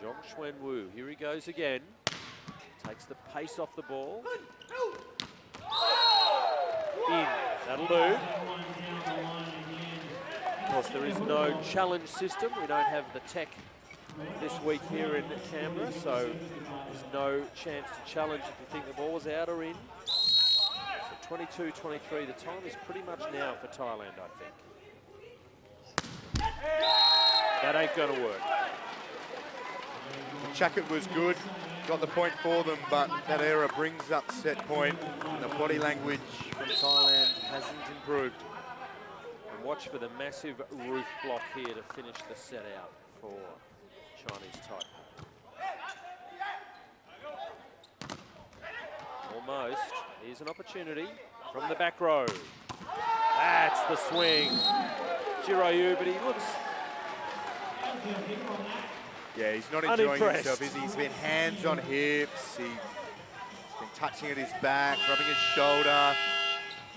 Zhong Xuan Wu, here he goes again. Takes the pace off the ball. in. That'll do. Of course, there is no challenge system. We don't have the tech this week here in Canberra, so there's no chance to challenge if you think the ball's out or in. So 22-23, the time is pretty much now for Thailand, I think. That ain't gonna work. Chuckett was good, got the point for them, but that error brings up set point, and the body language from Thailand hasn't improved. And watch for the massive roof block here to finish the set out for Chinese Taipei. Almost. Here's an opportunity from the back row. That's the swing. Jiraiyu, but he looks... Yeah, he's not enjoying himself, is he? He's been hands on hips, he's been touching at his back, rubbing his shoulder.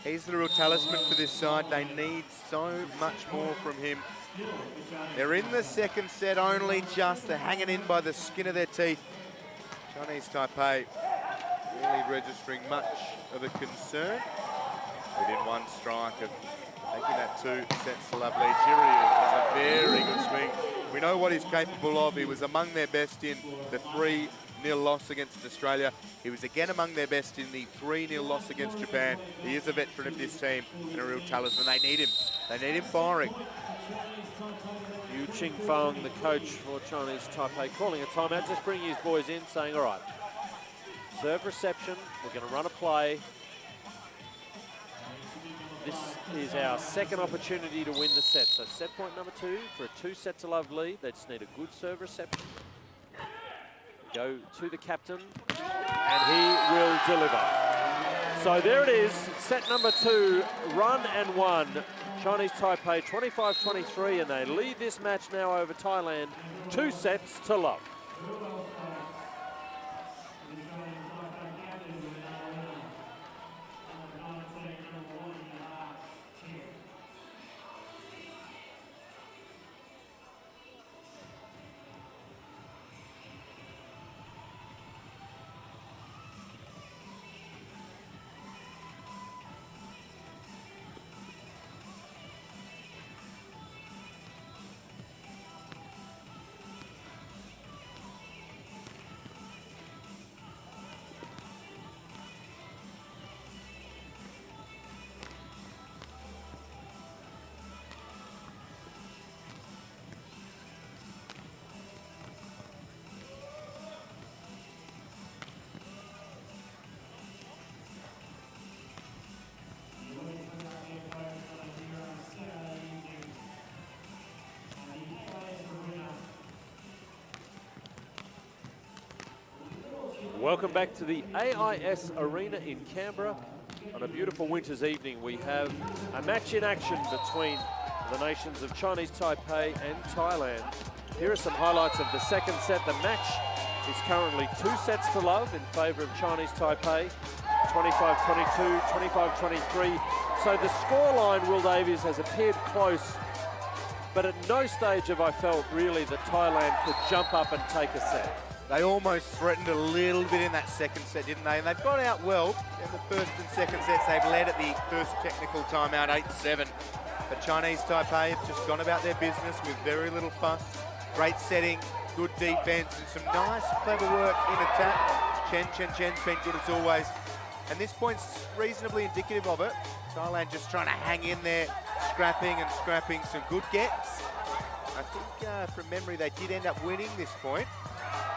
He's the real talisman for this side. They need so much more from him. They're in the second set only just. They're hanging in by the skin of their teeth. Chinese Taipei really registering much of a concern. Within one strike of making that 2 sets to lovely. Jiraiyu has a very good swing. We know what he's capable of. He was among their best in the 3-0 loss against Australia. He was again among their best in the 3-0 loss against Japan. He is a veteran of this team and a real talisman. They need him. They need him firing. Yu Ching Feng, the coach for Chinese Taipei, calling a timeout, just bringing his boys in, saying, all right, serve reception, we're going to run a play. This is our second opportunity to win the set. So set point number 2 for a 2-set-to-love lead. They just need a good serve reception. Go to the captain, and he will deliver. So there it is, set number 2, run and won. Chinese Taipei 25-23, and they lead this match now over Thailand 2 sets to love. Welcome back to the AIS Arena in Canberra. On a beautiful winter's evening, we have a match in action between the nations of Chinese Taipei and Thailand. Here are some highlights of the second set. The match is currently 2 sets to love in favour of Chinese Taipei, 25-22, 25-23. So the scoreline, Will Davies, has appeared close, but at no stage have I felt really that Thailand could jump up and take a set. They almost threatened a little bit in that second set, didn't they? And they've got out well in the first and second sets. They've led at the first technical timeout, 8-7. But Chinese Taipei have just gone about their business with very little fuss. Great setting, good defense, and some nice, clever work in attack. Chen's been good as always. And this point's reasonably indicative of it. Thailand just trying to hang in there, scrapping some good gets. I think from memory they did end up winning this point.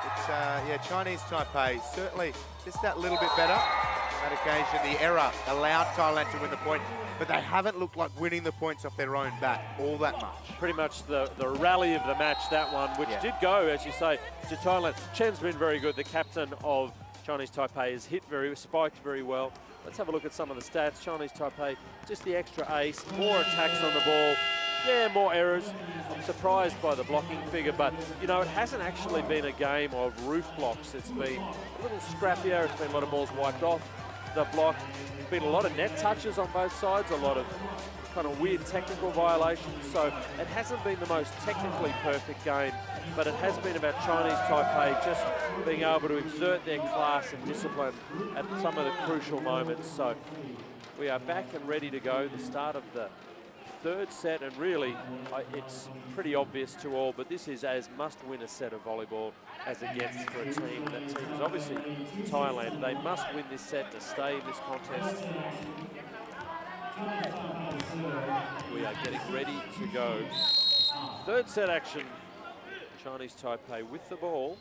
It's, yeah, Chinese Taipei, certainly just that little bit better. On that occasion, the error allowed Thailand to win the point, but they haven't looked like winning the points off their own bat all that much. Pretty much the rally of the match, that one, which did go, as you say, to Thailand. Chen's been very good. The captain of Chinese Taipei has spiked very well. Let's have a look at some of the stats. Chinese Taipei, just the extra ace, more attacks on the ball. Yeah, more errors. I'm surprised by the blocking figure, but, you know, it hasn't actually been a game of roof blocks. It's been a little scrappier. It's been a lot of balls wiped off the block. There's been a lot of net touches on both sides, a lot of kind of weird technical violations. So it hasn't been the most technically perfect game, but it has been about Chinese Taipei just being able to exert their class and discipline at some of the crucial moments. So We are back and ready to go. The start of the third set, and really, it's pretty obvious to all, but this is as must-win a set of volleyball as it gets for a team. That team is obviously Thailand. They must win this set to stay in this contest. We are getting ready to go. Third set action. Chinese Taipei with the ball.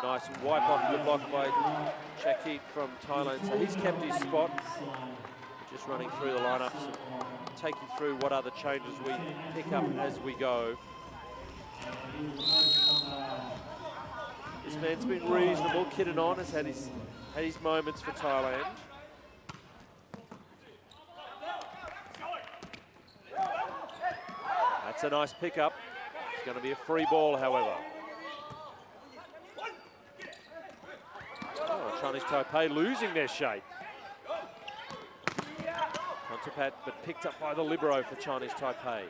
Nice wipe off the block by Chakit from Thailand. So he's kept his spot. Just running through the lineups and take you through what other changes we pick up as we go. This man's been reasonable. Kidon has had his moments for Thailand. That's a nice pickup. It's going to be a free ball, however. Oh, Chinese Taipei losing their shape. Contapat, but picked up by the libero for Chinese Taipei.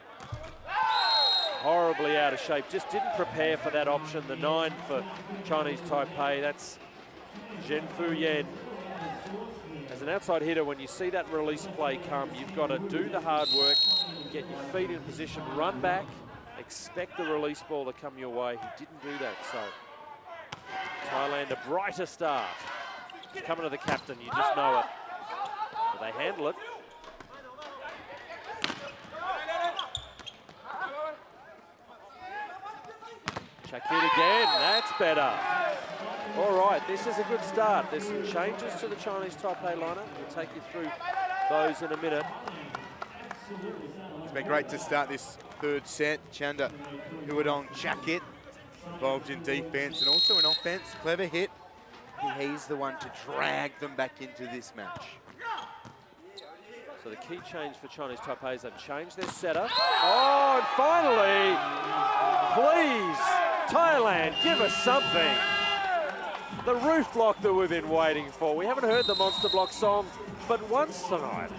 Horribly out of shape, just didn't prepare for that option. The 9 for Chinese Taipei, that's Zhen Fuyan. As an outside hitter, when you see that release play come, you've got to do the hard work, get your feet in position, run back, expect the release ball to come your way. He didn't do that, so Thailand a brighter start. It's coming to the captain, you just know it. But they handle it. Chakit again, that's better. All right, this is a good start. There's some changes to the Chinese Taipei lineup. We'll take you through those in a minute. It's been great to start this third set. Chanda Huadong Chakit involved in defense and also in offense. Clever hit. He's the one to drag them back into this match. So the key change for Chinese Taipei is they've changed their setter. Oh, and finally, please, Thailand, give us something. The roof block that we've been waiting for. We haven't heard the Monster Block song but once tonight.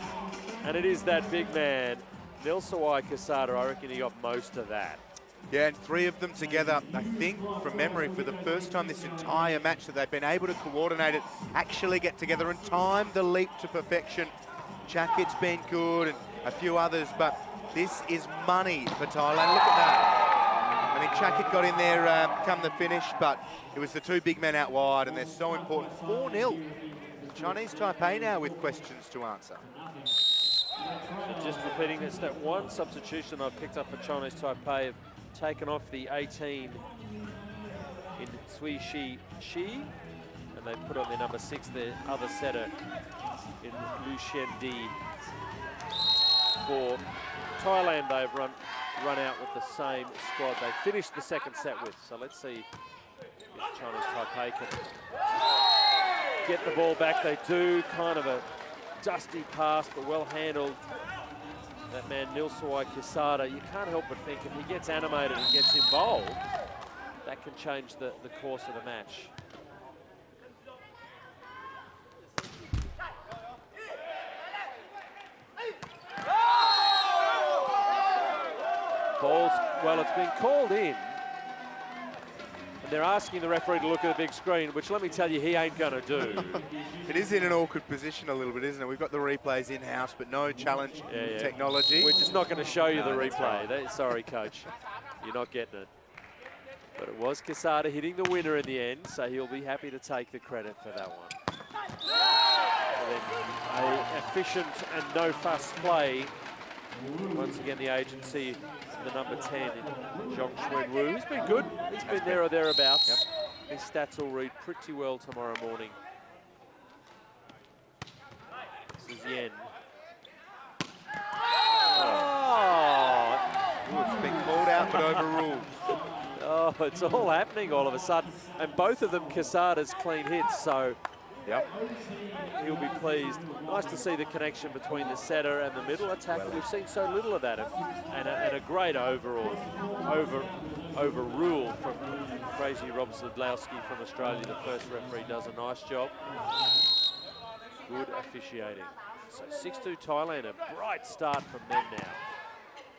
And it is that big man, Nilsawai Quesada. I reckon he got most of that. Yeah, and 3 of them together, I think, from memory, for the first time this entire match that they've been able to coordinate it, actually get together and time the leap to perfection. Chakit's been good and a few others, but this is money for Thailand. Look at that. I mean, Chakit got in there come the finish, but it was the 2 big men out wide, and they're so important. 4-0. Chinese Taipei now with questions to answer. So just repeating this, that one substitution I've picked up for Chinese Taipei have taken off the 18 in Sui Shi, and they put on their number 6, their other setter in Lu Shen Di. For Thailand, they've run out with the same squad they finished the second set with. So let's see if Chinese Taipei can get the ball back. They do. Kind of a dusty pass, but well handled. That man, Nilsawai Quesada, you can't help but think if he gets animated and gets involved, that can change the course of the match. Ball's, well, it's been called in. And they're asking the referee to look at the big screen, which let me tell you, he ain't gonna do. It is in an awkward position a little bit, isn't it? We've got the replays in-house, but no challenge technology. We're just not going to show you the replay. Sorry, coach. You're not getting it. But it was Quesada hitting the winner in the end, so he'll be happy to take the credit for that one. And then an efficient and no-fuss play. Once again, the agency, the number 10 in Zhong Chuen Wu. He's been good. He's been there or thereabouts. Yep. His stats will read pretty well tomorrow morning. This is Yen. Oh! It's been called out but overruled. Oh, it's all happening all of a sudden. And both of them Quesada's clean hits, so he'll be pleased. Nice to see the connection between the setter and the middle attack. We've seen so little of that. And a great overrule from Crazy Rob Zidlowski from Australia. The first referee does a nice job. Good officiating. So 6-2 Thailand, a bright start from them now.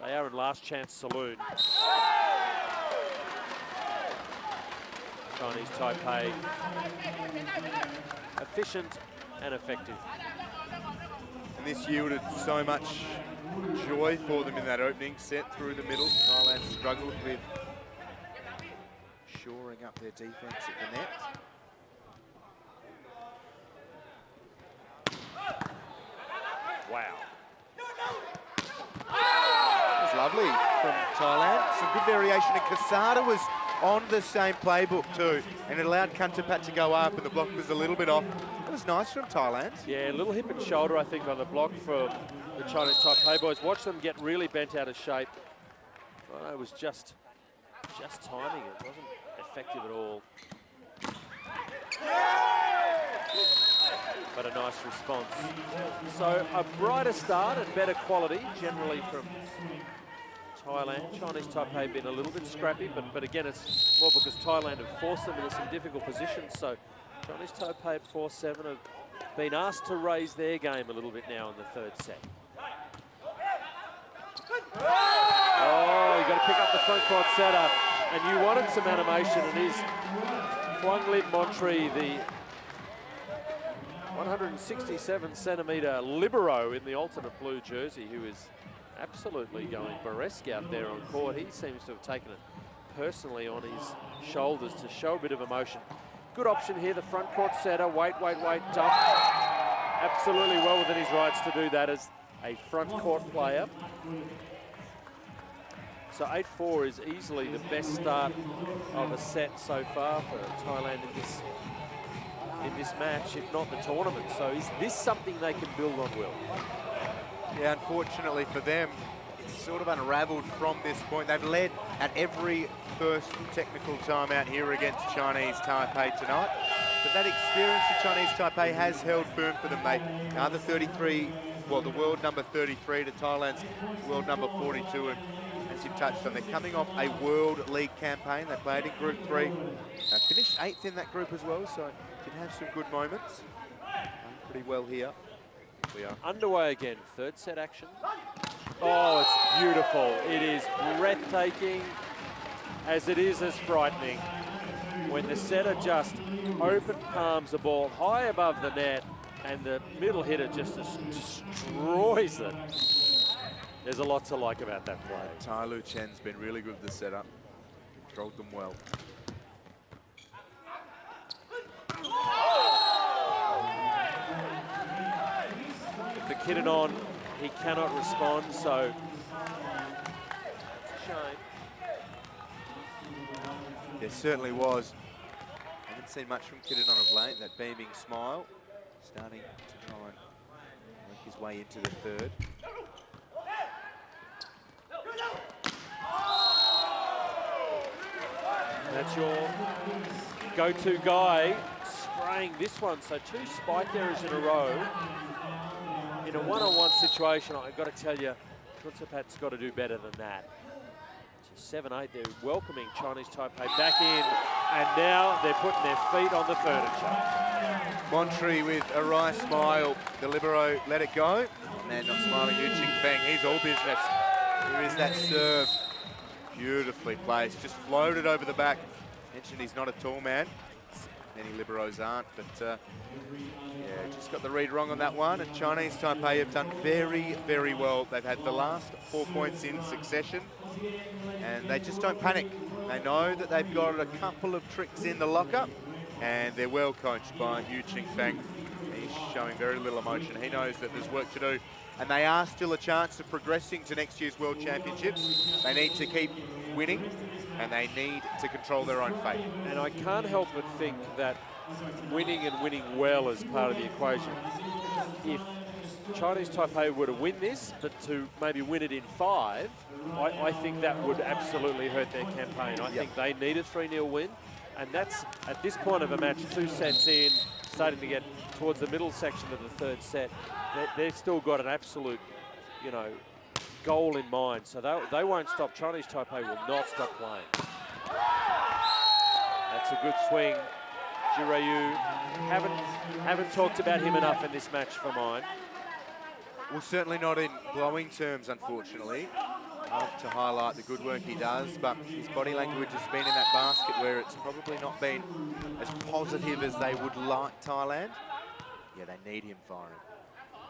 They are in last chance saloon. Chinese Taipei. Efficient and effective. And this yielded so much joy for them in that opening set through the middle. Thailand struggled with shoring up their defense at the net. Wow. That's lovely from Thailand. Some good variation, and Quesada was on the same playbook too, and it allowed Kantapat to go up, and the block was a little bit off. It was nice from Thailand. Yeah, a little hip and shoulder, I think, on the block for the Chinese Taipei boys. Watch them get really bent out of shape. It was just timing. It wasn't effective at all. But a nice response. So a brighter start and better quality generally from Thailand. Chinese Taipei been a little bit scrappy, but again, it's more because Thailand have forced them into some difficult positions. So Chinese Taipei at 4-7 have been asked to raise their game a little bit now in the third set. Oh, you got to pick up the front court setter, and you wanted some animation. It is Huang Lim Montri, the 167-centimetre libero in the alternate blue jersey, who is absolutely going burlesque out there on court. He seems to have taken it personally on his shoulders to show a bit of emotion. Good option here, the front court setter. Wait, dump. Absolutely well within his rights to do that as a front court player. So 8-4 is easily the best start of a set so far for Thailand in this match, if not the tournament. So is this something they can build on, Will? Yeah, unfortunately for them, it's sort of unravelled from this point. They've led at every first technical timeout here against Chinese Taipei tonight. But that experience of Chinese Taipei has held firm for them. They are the 33, well, the world number 33 to Thailand's world number 42. And as you touched on, they're coming off a World League campaign. They played in Group 3. Finished 8th in that group as well, so did have some good moments. Pretty well here. We are underway again, third set action. Oh, it's beautiful. It is breathtaking, as it is as frightening. When the setter just open palms the ball high above the net and the middle hitter just destroys it. There's a lot to like about that play. Tai Lu Chen's been really good with the setup. Controlled them well. The kid on, he cannot respond, so shame. There certainly was. Haven't seen much from Kiddanon of late. That beaming smile, starting to try and work his way into the third. That's your go-to guy, spraying this one. So 2 spike errors in a row. In a one-on-one situation, I've got to tell you, Kuntapat's got to do better than that. So 7-8, they're welcoming Chinese Taipei back in, and now they're putting their feet on the furniture. Montri with a wry smile. The libero let it go. Man, not smiling, Yu Ching Feng. He's all business. Here is that serve. Beautifully placed. Just floated over the back. Mentioned he's not a tall man. Many liberos aren't, but yeah, just got the read wrong on that one. And Chinese Taipei have done very, very well. They've had the last 4 points in succession, and they just don't panic. They know that they've got a couple of tricks in the locker, and they're well coached by Yu Ching Feng. He's showing very little emotion. He knows that there's work to do, and they are still a chance of progressing to next year's World Championships. They need to keep winning, and they need to control their own fate. And I can't help but think that winning and winning well is part of the equation. If Chinese Taipei were to win this, but to maybe win it in 5, I think that would absolutely hurt their campaign. I think they need a 3-0 win, and that's, at this point of a match, 2 sets in, starting to get towards the middle section of the third set. They've still got an absolute, you know, goal in mind, so they won't stop. Chinese Taipei will not stop playing. That's a good swing. Jirayu, haven't talked about him enough in this match for mine. Well, certainly not in glowing terms, unfortunately. love to highlight the good work he does, but his body language has been in that basket where it's probably not been as positive as they would like Thailand. Yeah, they need him firing.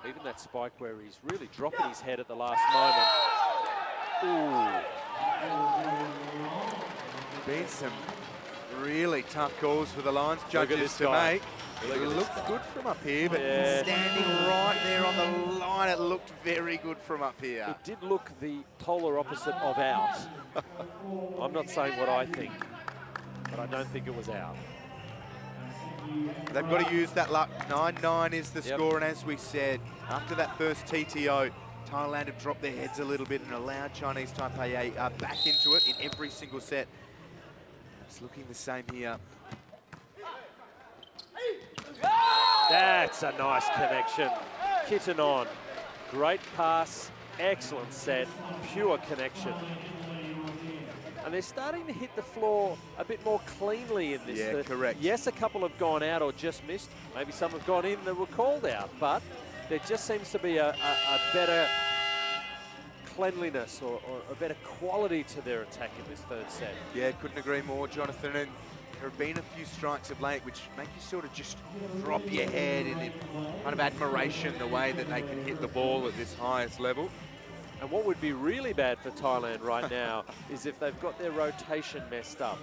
Even that spike where he's really dropping his head at the last moment. Ooh. Been some really tough calls for the Lions judges to guy. make. It looked good from up here, but standing right there on the line, it looked very good from up here. It did look the polar opposite of out. I'm not saying what I think, but I don't think it was out. They've got to use that luck. 9-9 is the score, and as we said, after that first TTO, Thailand have dropped their heads a little bit and allowed Chinese Taipei back into it in every single set. It's looking the same here. That's a nice connection. Kitten on. Great pass, excellent set, pure connection. And they're starting to hit the floor a bit more cleanly in this. Yeah, correct. Yes, a couple have gone out or just missed. Maybe some have gone in that were called out, but there just seems to be a better cleanliness or a better quality to their attack in this third set. Yeah, couldn't agree more, Jonathan. And there have been a few strikes of late which make you sort of just drop your head in kind of admiration the way that they can hit the ball at this highest level. And what would be really bad for Thailand right now is if they've got their rotation messed up.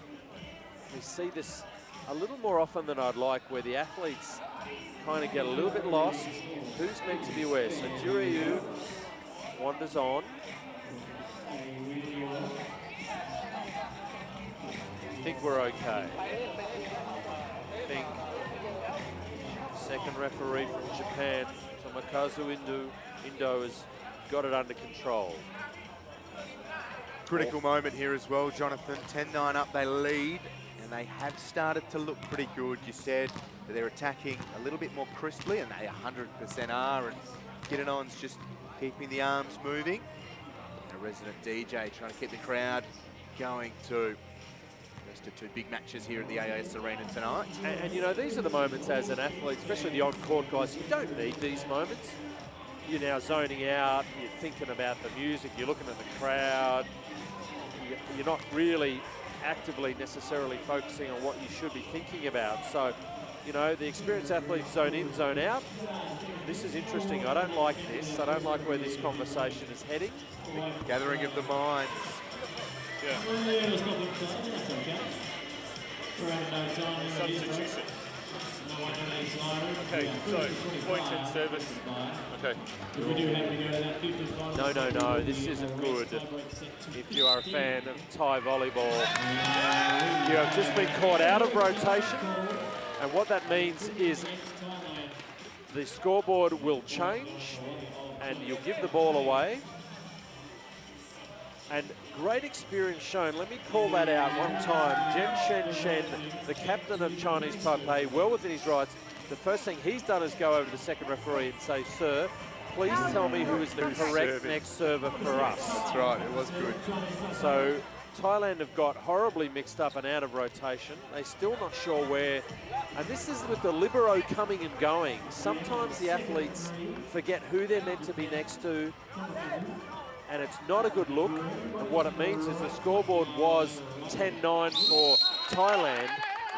We see this a little more often than I'd like, where the athletes kind of get a little bit lost. Who's meant to be where? So Jurayu wanders on. I think we're okay. I think second referee from Japan, Tomikazu Indo has got it under control. Critical moment here as well, Jonathan. 10-9 up, they lead, and they have started to look pretty good. You said that they're attacking a little bit more crisply, and they 100% are, and Kittenon's just keeping the arms moving. And a resident DJ trying to keep the crowd going too. Rest of two big matches here at the AIS Arena tonight. And you know, these are the moments as an athlete, especially the on-court guys, you don't need these moments. You're now zoning out, you're thinking about the music, you're looking at the crowd. You're not really actively necessarily focusing on what you should be thinking about. So, you know, the experienced athletes zone in, zone out. This is interesting. I don't like this. I don't like where this conversation is heading. Gathering of the minds. Yeah. Substitution. Okay, so point and service. Okay. No, this isn't good. If you are a fan of Thai volleyball, you have just been caught out of rotation, and what that means is the scoreboard will change, and you'll give the ball away. And great experience shown. Let me call that out one time. Jen Shen, the captain of Chinese Taipei, well within his rights. The first thing he's done is go over to the second referee and say, "Sir, please tell me who is the correct next server for us." That's right, it was good. So Thailand have got horribly mixed up and out of rotation. They're still not sure where. And this is with the libero coming and going. Sometimes the athletes forget who they're meant to be next to. And it's not a good look. And what it means is the scoreboard was 10-9 for Thailand,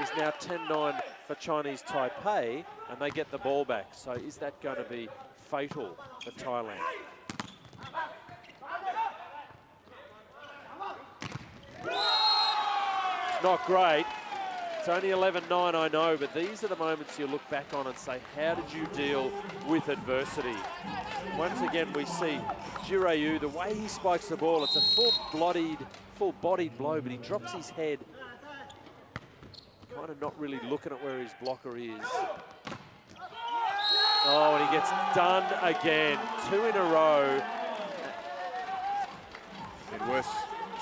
is now 10-9 for Chinese Taipei, and they get the ball back. So is that going to be fatal for Thailand? It's not great. It's only 11-9, I know, but these are the moments you look back on and say, how did you deal with adversity? Once again, we see Jurayu, the way he spikes the ball, it's a full-bodied blow, but he drops his head, kind of not really looking at where his blocker is. Oh, and he gets done again, 2 in a row. And worse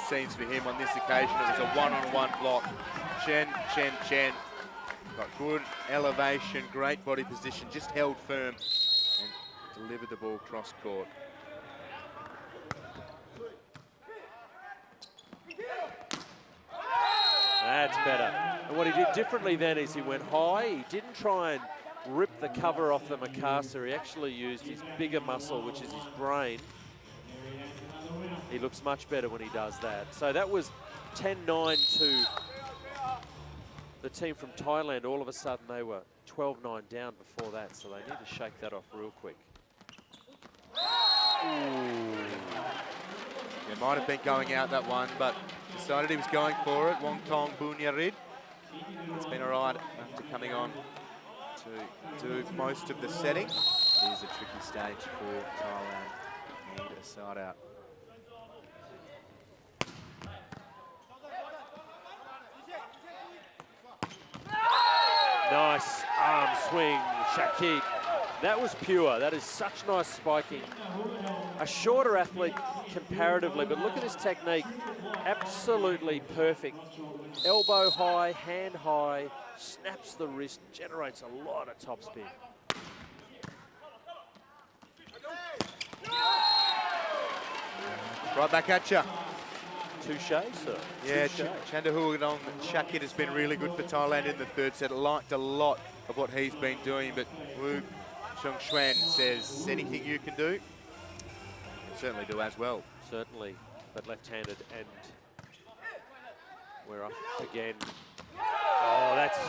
scenes for him on this occasion. It was a one-on-one block. Chen. Got good elevation, great body position, just held firm and delivered the ball cross court. That's better. And what he did differently then is he went high. He didn't try and rip the cover off the Mikasa. He actually used his bigger muscle, which is his brain. He looks much better when he does that. So that was 10-9 to the team from Thailand. All of a sudden they were 12-9 down before that, so they need to shake that off real quick. Ooh. It might have been going out that one, but decided he was going for it. Wong Tong Bunyarid. It's been all right after coming on to do most of the setting. It is a tricky stage for Thailand. Need a side out. Nice arm swing, Shakib. That was pure. That is such nice spiking. A shorter athlete comparatively, but look at his technique. Absolutely perfect. Elbow high, hand high, snaps the wrist, generates a lot of topspin. Right back at you. Touche, sir. Yeah, Touche. Chandahugadong Shakit has been really good for Thailand in the third set. Liked a lot of what he's been doing, but Wu Chongxuan says, anything you can do, you certainly do as well. Certainly, but left-handed, and we're up again. Oh, that's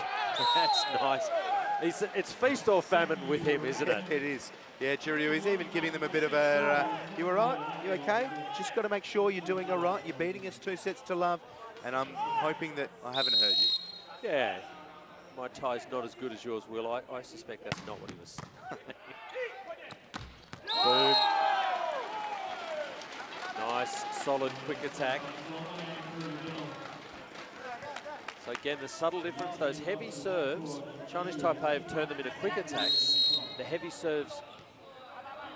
nice. It's feast or famine with him, isn't it? It is. Yeah, Chiriu is even giving them a bit of a, you all right? You okay? Just got to make sure you're doing all right. You're beating us 2-0, and I'm hoping that I haven't hurt you. Yeah. My tie's not as good as yours, Will. I suspect that's not what he was saying. Boom. Nice, solid, quick attack. So again, the subtle difference, those heavy serves, Chinese Taipei have turned them into quick attacks. The heavy serves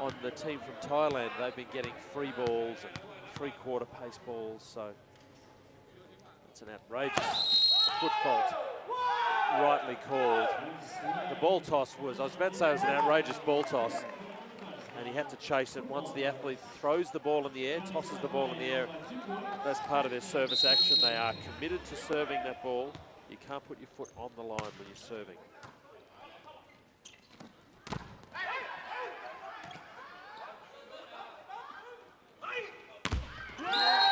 on the team from Thailand, they've been getting free balls and three-quarter pace balls, so it's an outrageous foot fault, rightly called. The ball toss was, I was about to say it was an outrageous ball toss, and he had to chase it. Once the athlete throws the ball in the air, tosses the ball in the air, that's part of their service action. They are committed to serving that ball. You can't put your foot on the line when you're serving.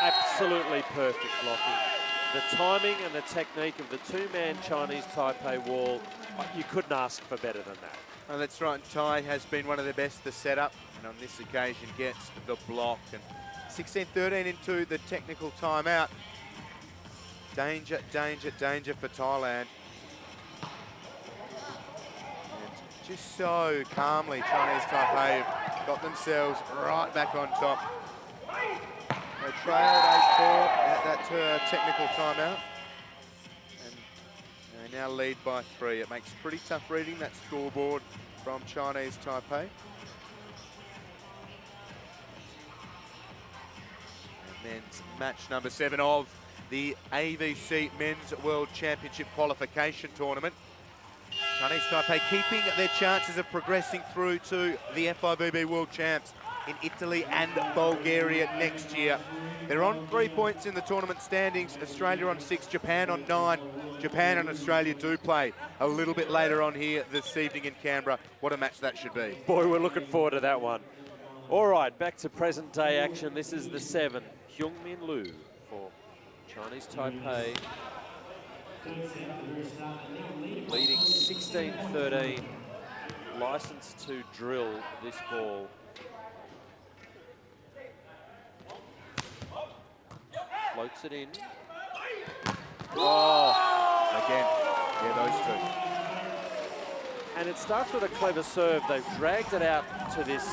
Absolutely perfect blocking. The timing and the technique of the two-man Chinese Taipei wall, you couldn't ask for better than that. Oh, that's right. Thai has been one of the best to set up, and on this occasion gets the block. And 16-13 into the technical timeout. Danger, danger, danger for Thailand. And just so calmly, Chinese Taipei have got themselves right back on top. They trailed 8-4 at that technical timeout. And they now lead by 3. It makes pretty tough reading, that scoreboard from Chinese Taipei. And men's match number 7 of the AVC Men's World Championship Qualification Tournament. Chinese Taipei keeping their chances of progressing through to the FIVB World Champs in Italy and Bulgaria next year. They're on 3 points in the tournament standings. Australia on 6, Japan on 9. Japan and Australia do play a little bit later on here this evening in Canberra. What a match that should be. Boy, we're looking forward to that one. All right, back to present day action. This is the 7, Hyungmin Liu for Chinese Taipei. Leading 16-13, licensed to drill this ball. Floats it in. Oh, again, yeah, those two. And it starts with a clever serve. They've dragged it out to this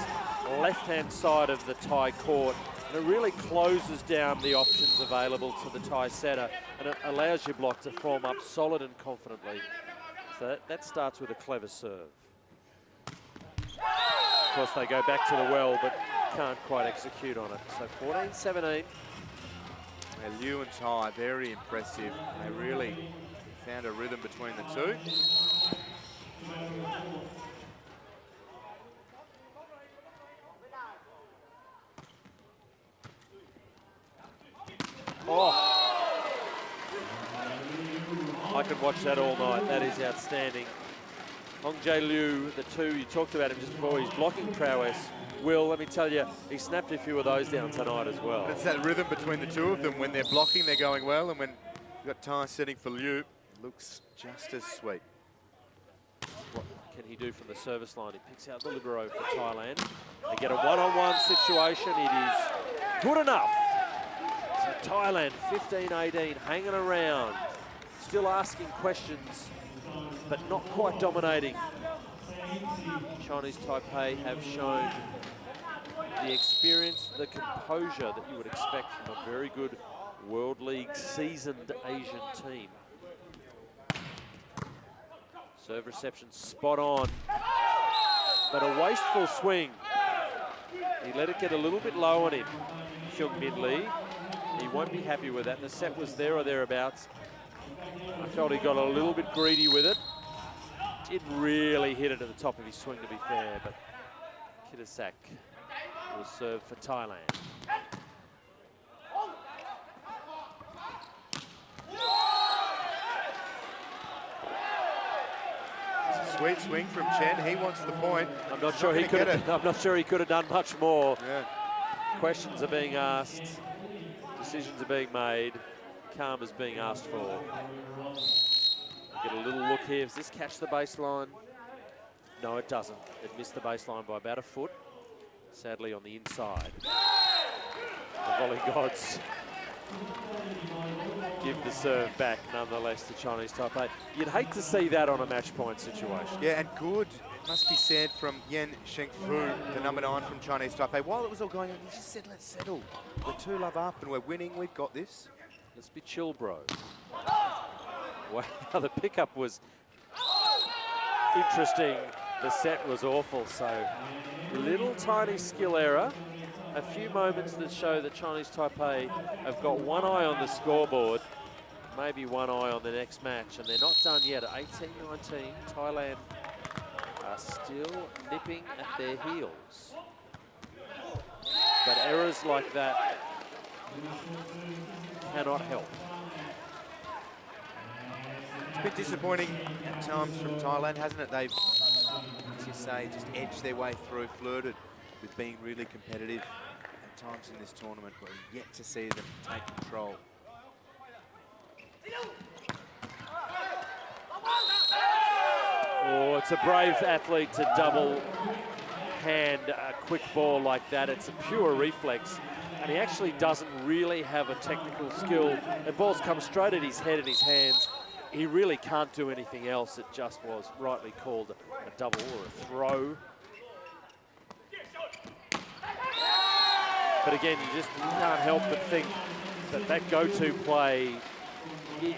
left-hand side of the Thai court. And it really closes down the options available to the Thai setter, and it allows your block to form up solid and confidently. So that starts with a clever serve. Of course, they go back to the well, but can't quite execute on it. So 14-17. Liu and Tai, very impressive. They really found a rhythm between the two. Oh, I could watch that all night. That is outstanding. Hong Jae Liu, the two, you talked about him just before, his blocking prowess. Will, let me tell you, he snapped a few of those down tonight as well. It's that rhythm between the two of them. When they're blocking, they're going well, and when you've got Tai setting for Liu, it looks just as sweet. What can he do from the service line? He picks out the libero for Thailand. They get a one-on-one situation. It is good enough. So Thailand, 15-18, hanging around, still asking questions, but not quite dominating. Chinese Taipei have shown the experience, the composure that you would expect from a very good World League seasoned Asian team. Serve reception spot on, but a wasteful swing. He let it get a little bit low on him, Hyung Min Lee. He won't be happy with that. The set was there or thereabouts. I felt he got a little bit greedy with it. Didn't really hit it at the top of his swing, to be fair, but Kitasak will serve for Thailand. Sweet swing from Chen. He wants the point. I'm not sure he could have. I'm not sure he could have done much more. Yeah. Questions are being asked. Decisions are being made. Calm is being asked for. Get a little look here. Does this catch the baseline? No, it doesn't. It missed the baseline by about a foot. Sadly, on the inside. The volley gods give the serve back, nonetheless, to Chinese Taipei. You'd hate to see that on a match point situation. Yeah, and good, it must be said, from Yen Shengfu, the number 9 from Chinese Taipei. While it was all going on, he just said, let's settle. We're 2 love up and we're winning. We've got this. Let's be chill, bro. Wow, the pickup was interesting. The set was awful, so little tiny skill error. A few moments that show that Chinese Taipei have got one eye on the scoreboard, maybe one eye on the next match, and they're not done yet. At 18-19, Thailand are still nipping at their heels. But errors like that cannot help. It's been disappointing at times from Thailand, hasn't it? They've, as you say, just edged their way through, flirted with being really competitive at times in this tournament, but we're yet to see them take control. Oh, it's a brave athlete to double hand a quick ball like that. It's a pure reflex, and he actually doesn't really have a technical skill. The ball's come straight at his head and his hands. He really can't do anything else. It just was rightly called a double or a throw. But again, you can't help but think that that go-to play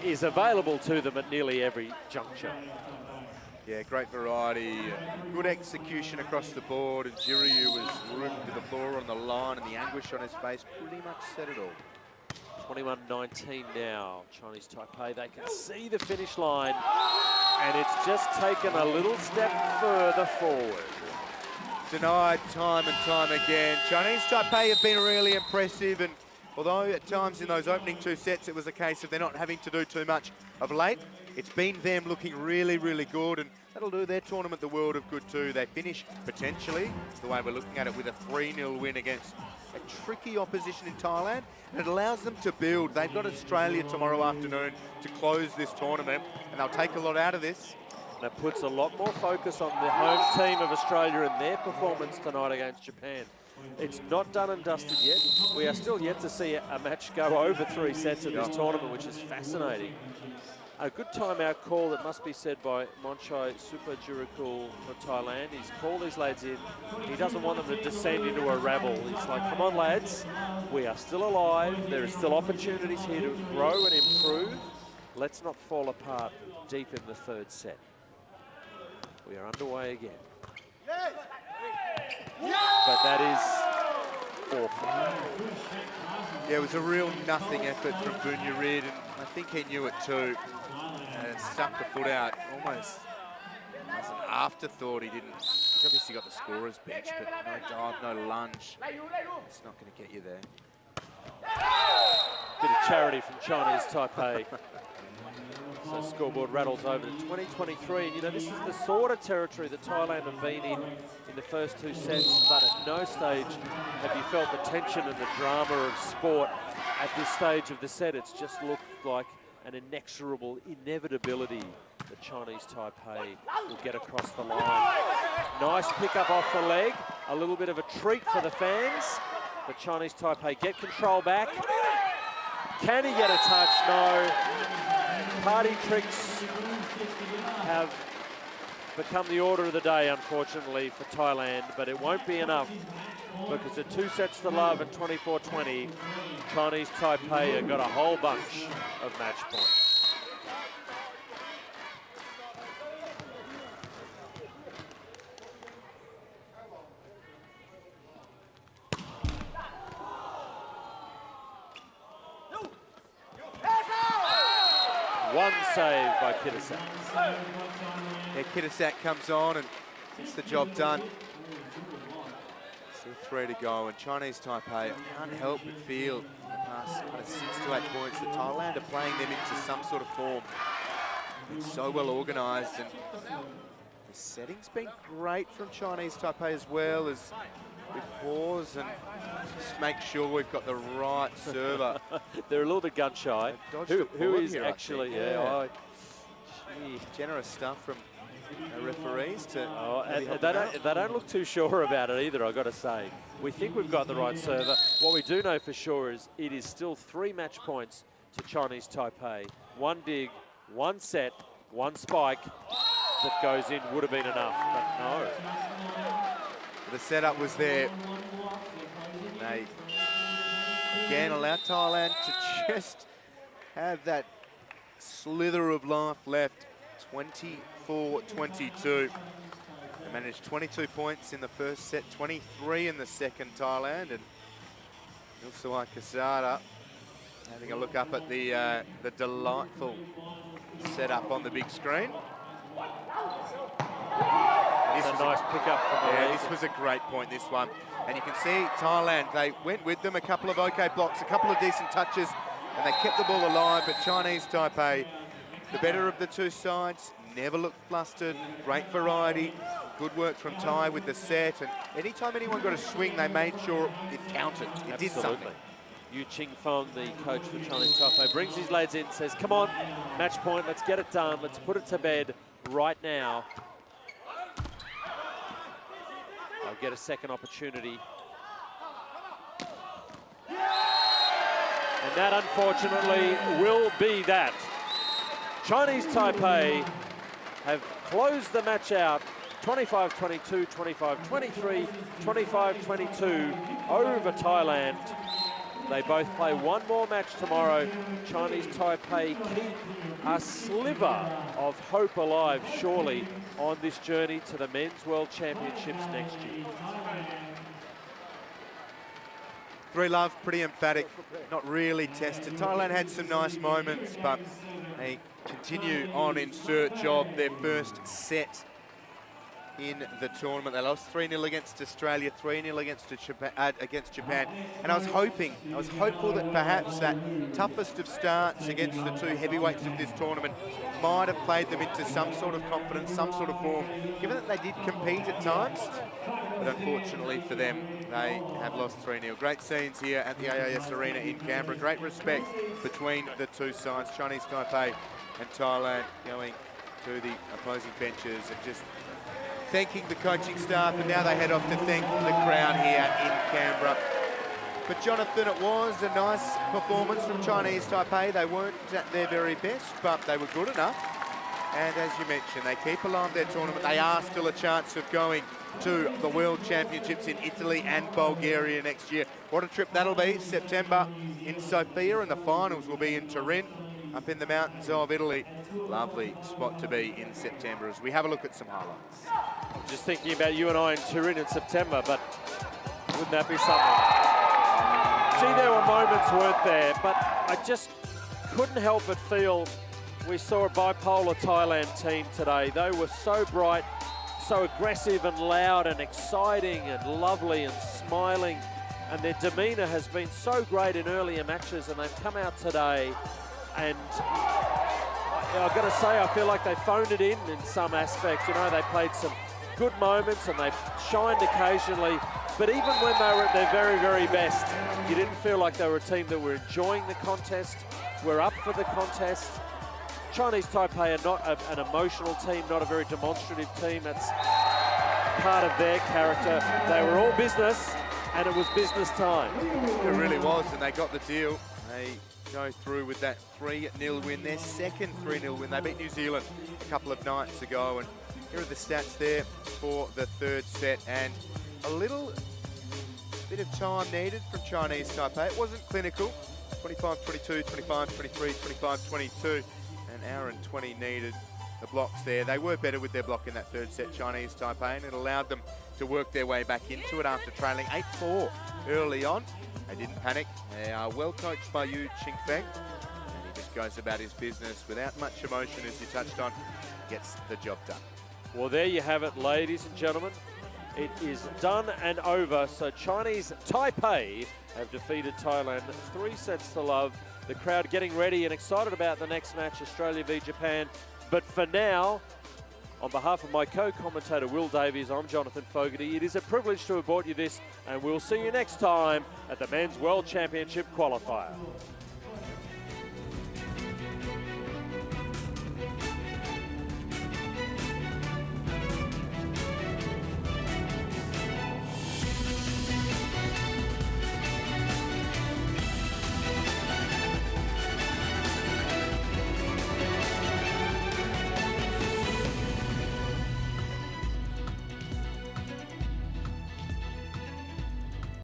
is available to them at nearly every juncture. Yeah, great variety, good execution across the board, and Jiryu was rooted to the floor on the line, and the anguish on his face pretty much said it all. 21-19 now, Chinese Taipei. They can see the finish line, and it's just taken a little step further forward. Denied time and time again. Chinese Taipei have been really impressive, and although at times in those opening 2 sets it was a case of they're not having to do too much of late, it's been them looking really, really good, and that'll do their tournament the world of good too. They finish potentially, the way we're looking at it, with a 3-0 win against a tricky opposition in Thailand, and it allows them to build. They've got Australia tomorrow afternoon to close this tournament, and they'll take a lot out of this. And it puts a lot more focus on the home team of Australia and their performance tonight against Japan. It's not done and dusted yet. We are still yet to see a match go over 3 sets in this tournament, which is fascinating. A good timeout call, that must be said, by Monchai Supajirikul for Thailand. He's called these lads in. He doesn't want them to descend into a rabble. He's like, come on, lads. We are still alive. There are still opportunities here to grow and improve. Let's not fall apart deep in the 3rd set. We are underway again. But that is awful. Yeah, it was a real nothing effort from Bunyarid, and I think he knew it too. And stuck the foot out almost as an afterthought. He didn't. He's obviously got the scorer's bench, but no dive, no lunge. It's not going to get you there. Bit of charity from Chinese Taipei. So scoreboard rattles over to 2023. And, you know, this is the sort of territory that Thailand have been in the first 2 sets, but at no stage have you felt the tension and the drama of sport at this stage of the set. It's just looked like an inexorable inevitability that Chinese Taipei will get across the line. Nice pick up off the leg. A little bit of a treat for the fans. But Chinese Taipei get control back. Can he get a touch? No. Party tricks have become the order of the day, unfortunately, for Thailand, but it won't be enough because at 2 sets to love and 24-20, Chinese Taipei have got a whole bunch of match points. One save by Kitasak. Yeah, Kitasak comes on and gets the job done. Still 3 to go, and Chinese Taipei, I can't help but feel in the past kind of 6 to 8 points that Thailand are playing them into some sort of form. It's so well organised, and the setting's been great from Chinese Taipei as well, as we pause and just make sure we've got the right server. They're a little bit gun shy. Who is here, actually, generous stuff from referees to. And they don't look too sure about it either, I've got to say. We think we've got the right server. What we do know for sure is it is still 3 match points to Chinese Taipei. 1 dig, 1 set, 1 spike that goes in would have been enough, but no. The setup was there. They again allowed Thailand to just have that slither of life left. 24-22. They managed 22 points in the first set, 23 in the second, Thailand, and Ilsuai Quesada having a look up at the delightful setup on the big screen. That's a nice pickup from the this was a great point, this one. And you can see Thailand, they went with them, a couple of okay blocks, a couple of decent touches, and they kept the ball alive. But Chinese Taipei, the better of the 2 sides, never looked flustered, great variety, good work from Thai with the set. And anytime anyone got a swing, they made sure it counted. It did something. Yu Ching Fong, the coach for Chinese Taipei, brings his lads in, says, come on, match point, let's get it done, let's put it to bed right now. They'll get a second opportunity. And that, unfortunately, will be that. Chinese Taipei have closed the match out 25-22, 25-23, 25-22 over Thailand. They both play 1 more match tomorrow. Chinese Taipei keep a sliver of hope alive, surely, on this journey to the Men's World Championships next year. 3-love, pretty emphatic, not really tested. Thailand had some nice moments, but they continue on in search of their first set in the tournament. They lost 3-0 against Australia, 3-0 against Japan. And I was hopeful that perhaps that toughest of starts against the 2 heavyweights of this tournament might have played them into some sort of confidence, some sort of form, given that they did compete at times. But unfortunately for them, they have lost 3-0. Great scenes here at the AIS Arena in Canberra. Great respect between the 2 sides, Chinese Taipei and Thailand, going to the opposing benches and just thanking the coaching staff, and now they head off to thank the crowd here in Canberra. But Jonathan, it was a nice performance from Chinese Taipei. They weren't at their very best, but they were good enough. And as you mentioned, they keep alive their tournament. They are still a chance of going to the World Championships in Italy and Bulgaria next year. What a trip that'll be. September in Sofia, and the finals will be in Turin, up in the mountains of Italy. Lovely spot to be in September as we have a look at some highlights. I'm just thinking about you and I in Turin in September, but wouldn't that be something? Gee, there were moments, weren't there? But I just couldn't help but feel we saw a bipolar Thailand team today. They were so bright, so aggressive and loud and exciting and lovely and smiling. And their demeanour has been so great in earlier matches, and they've come out today and Yeah, I've got to say, I feel like they phoned it in some aspect. You know, they played some good moments and they shined occasionally. But even when they were at their very, very best, you didn't feel like they were a team that were enjoying the contest, were up for the contest. Chinese Taipei are not an emotional team, not a very demonstrative team. That's part of their character. They were all business, and it was business time. It really was, and they got the deal. They go through with that 3-0 win, their second 3-0 win. They beat New Zealand a couple of nights ago, and here are the stats there for the third set, and a little bit of time needed from Chinese Taipei. It wasn't clinical, 25-22, 25-23, 25-22, an hour and 20 needed. The blocks there, they were better with their block in that third set, Chinese Taipei, and it allowed them to work their way back into it after trailing 8-4 early on. They didn't panic. They are well coached by Yu Qingfeng, and he just goes about his business without much emotion, as you touched on, gets the job done. Well, there you have it, ladies and gentlemen. It is done and over. So Chinese Taipei have defeated Thailand 3-0. The crowd getting ready and excited about the next match, Australia v Japan. But for now, on behalf of my co-commentator Will Davies, I'm Jonathan Fogarty. It is a privilege to have brought you this, and we'll see you next time at the Men's World Championship Qualifier.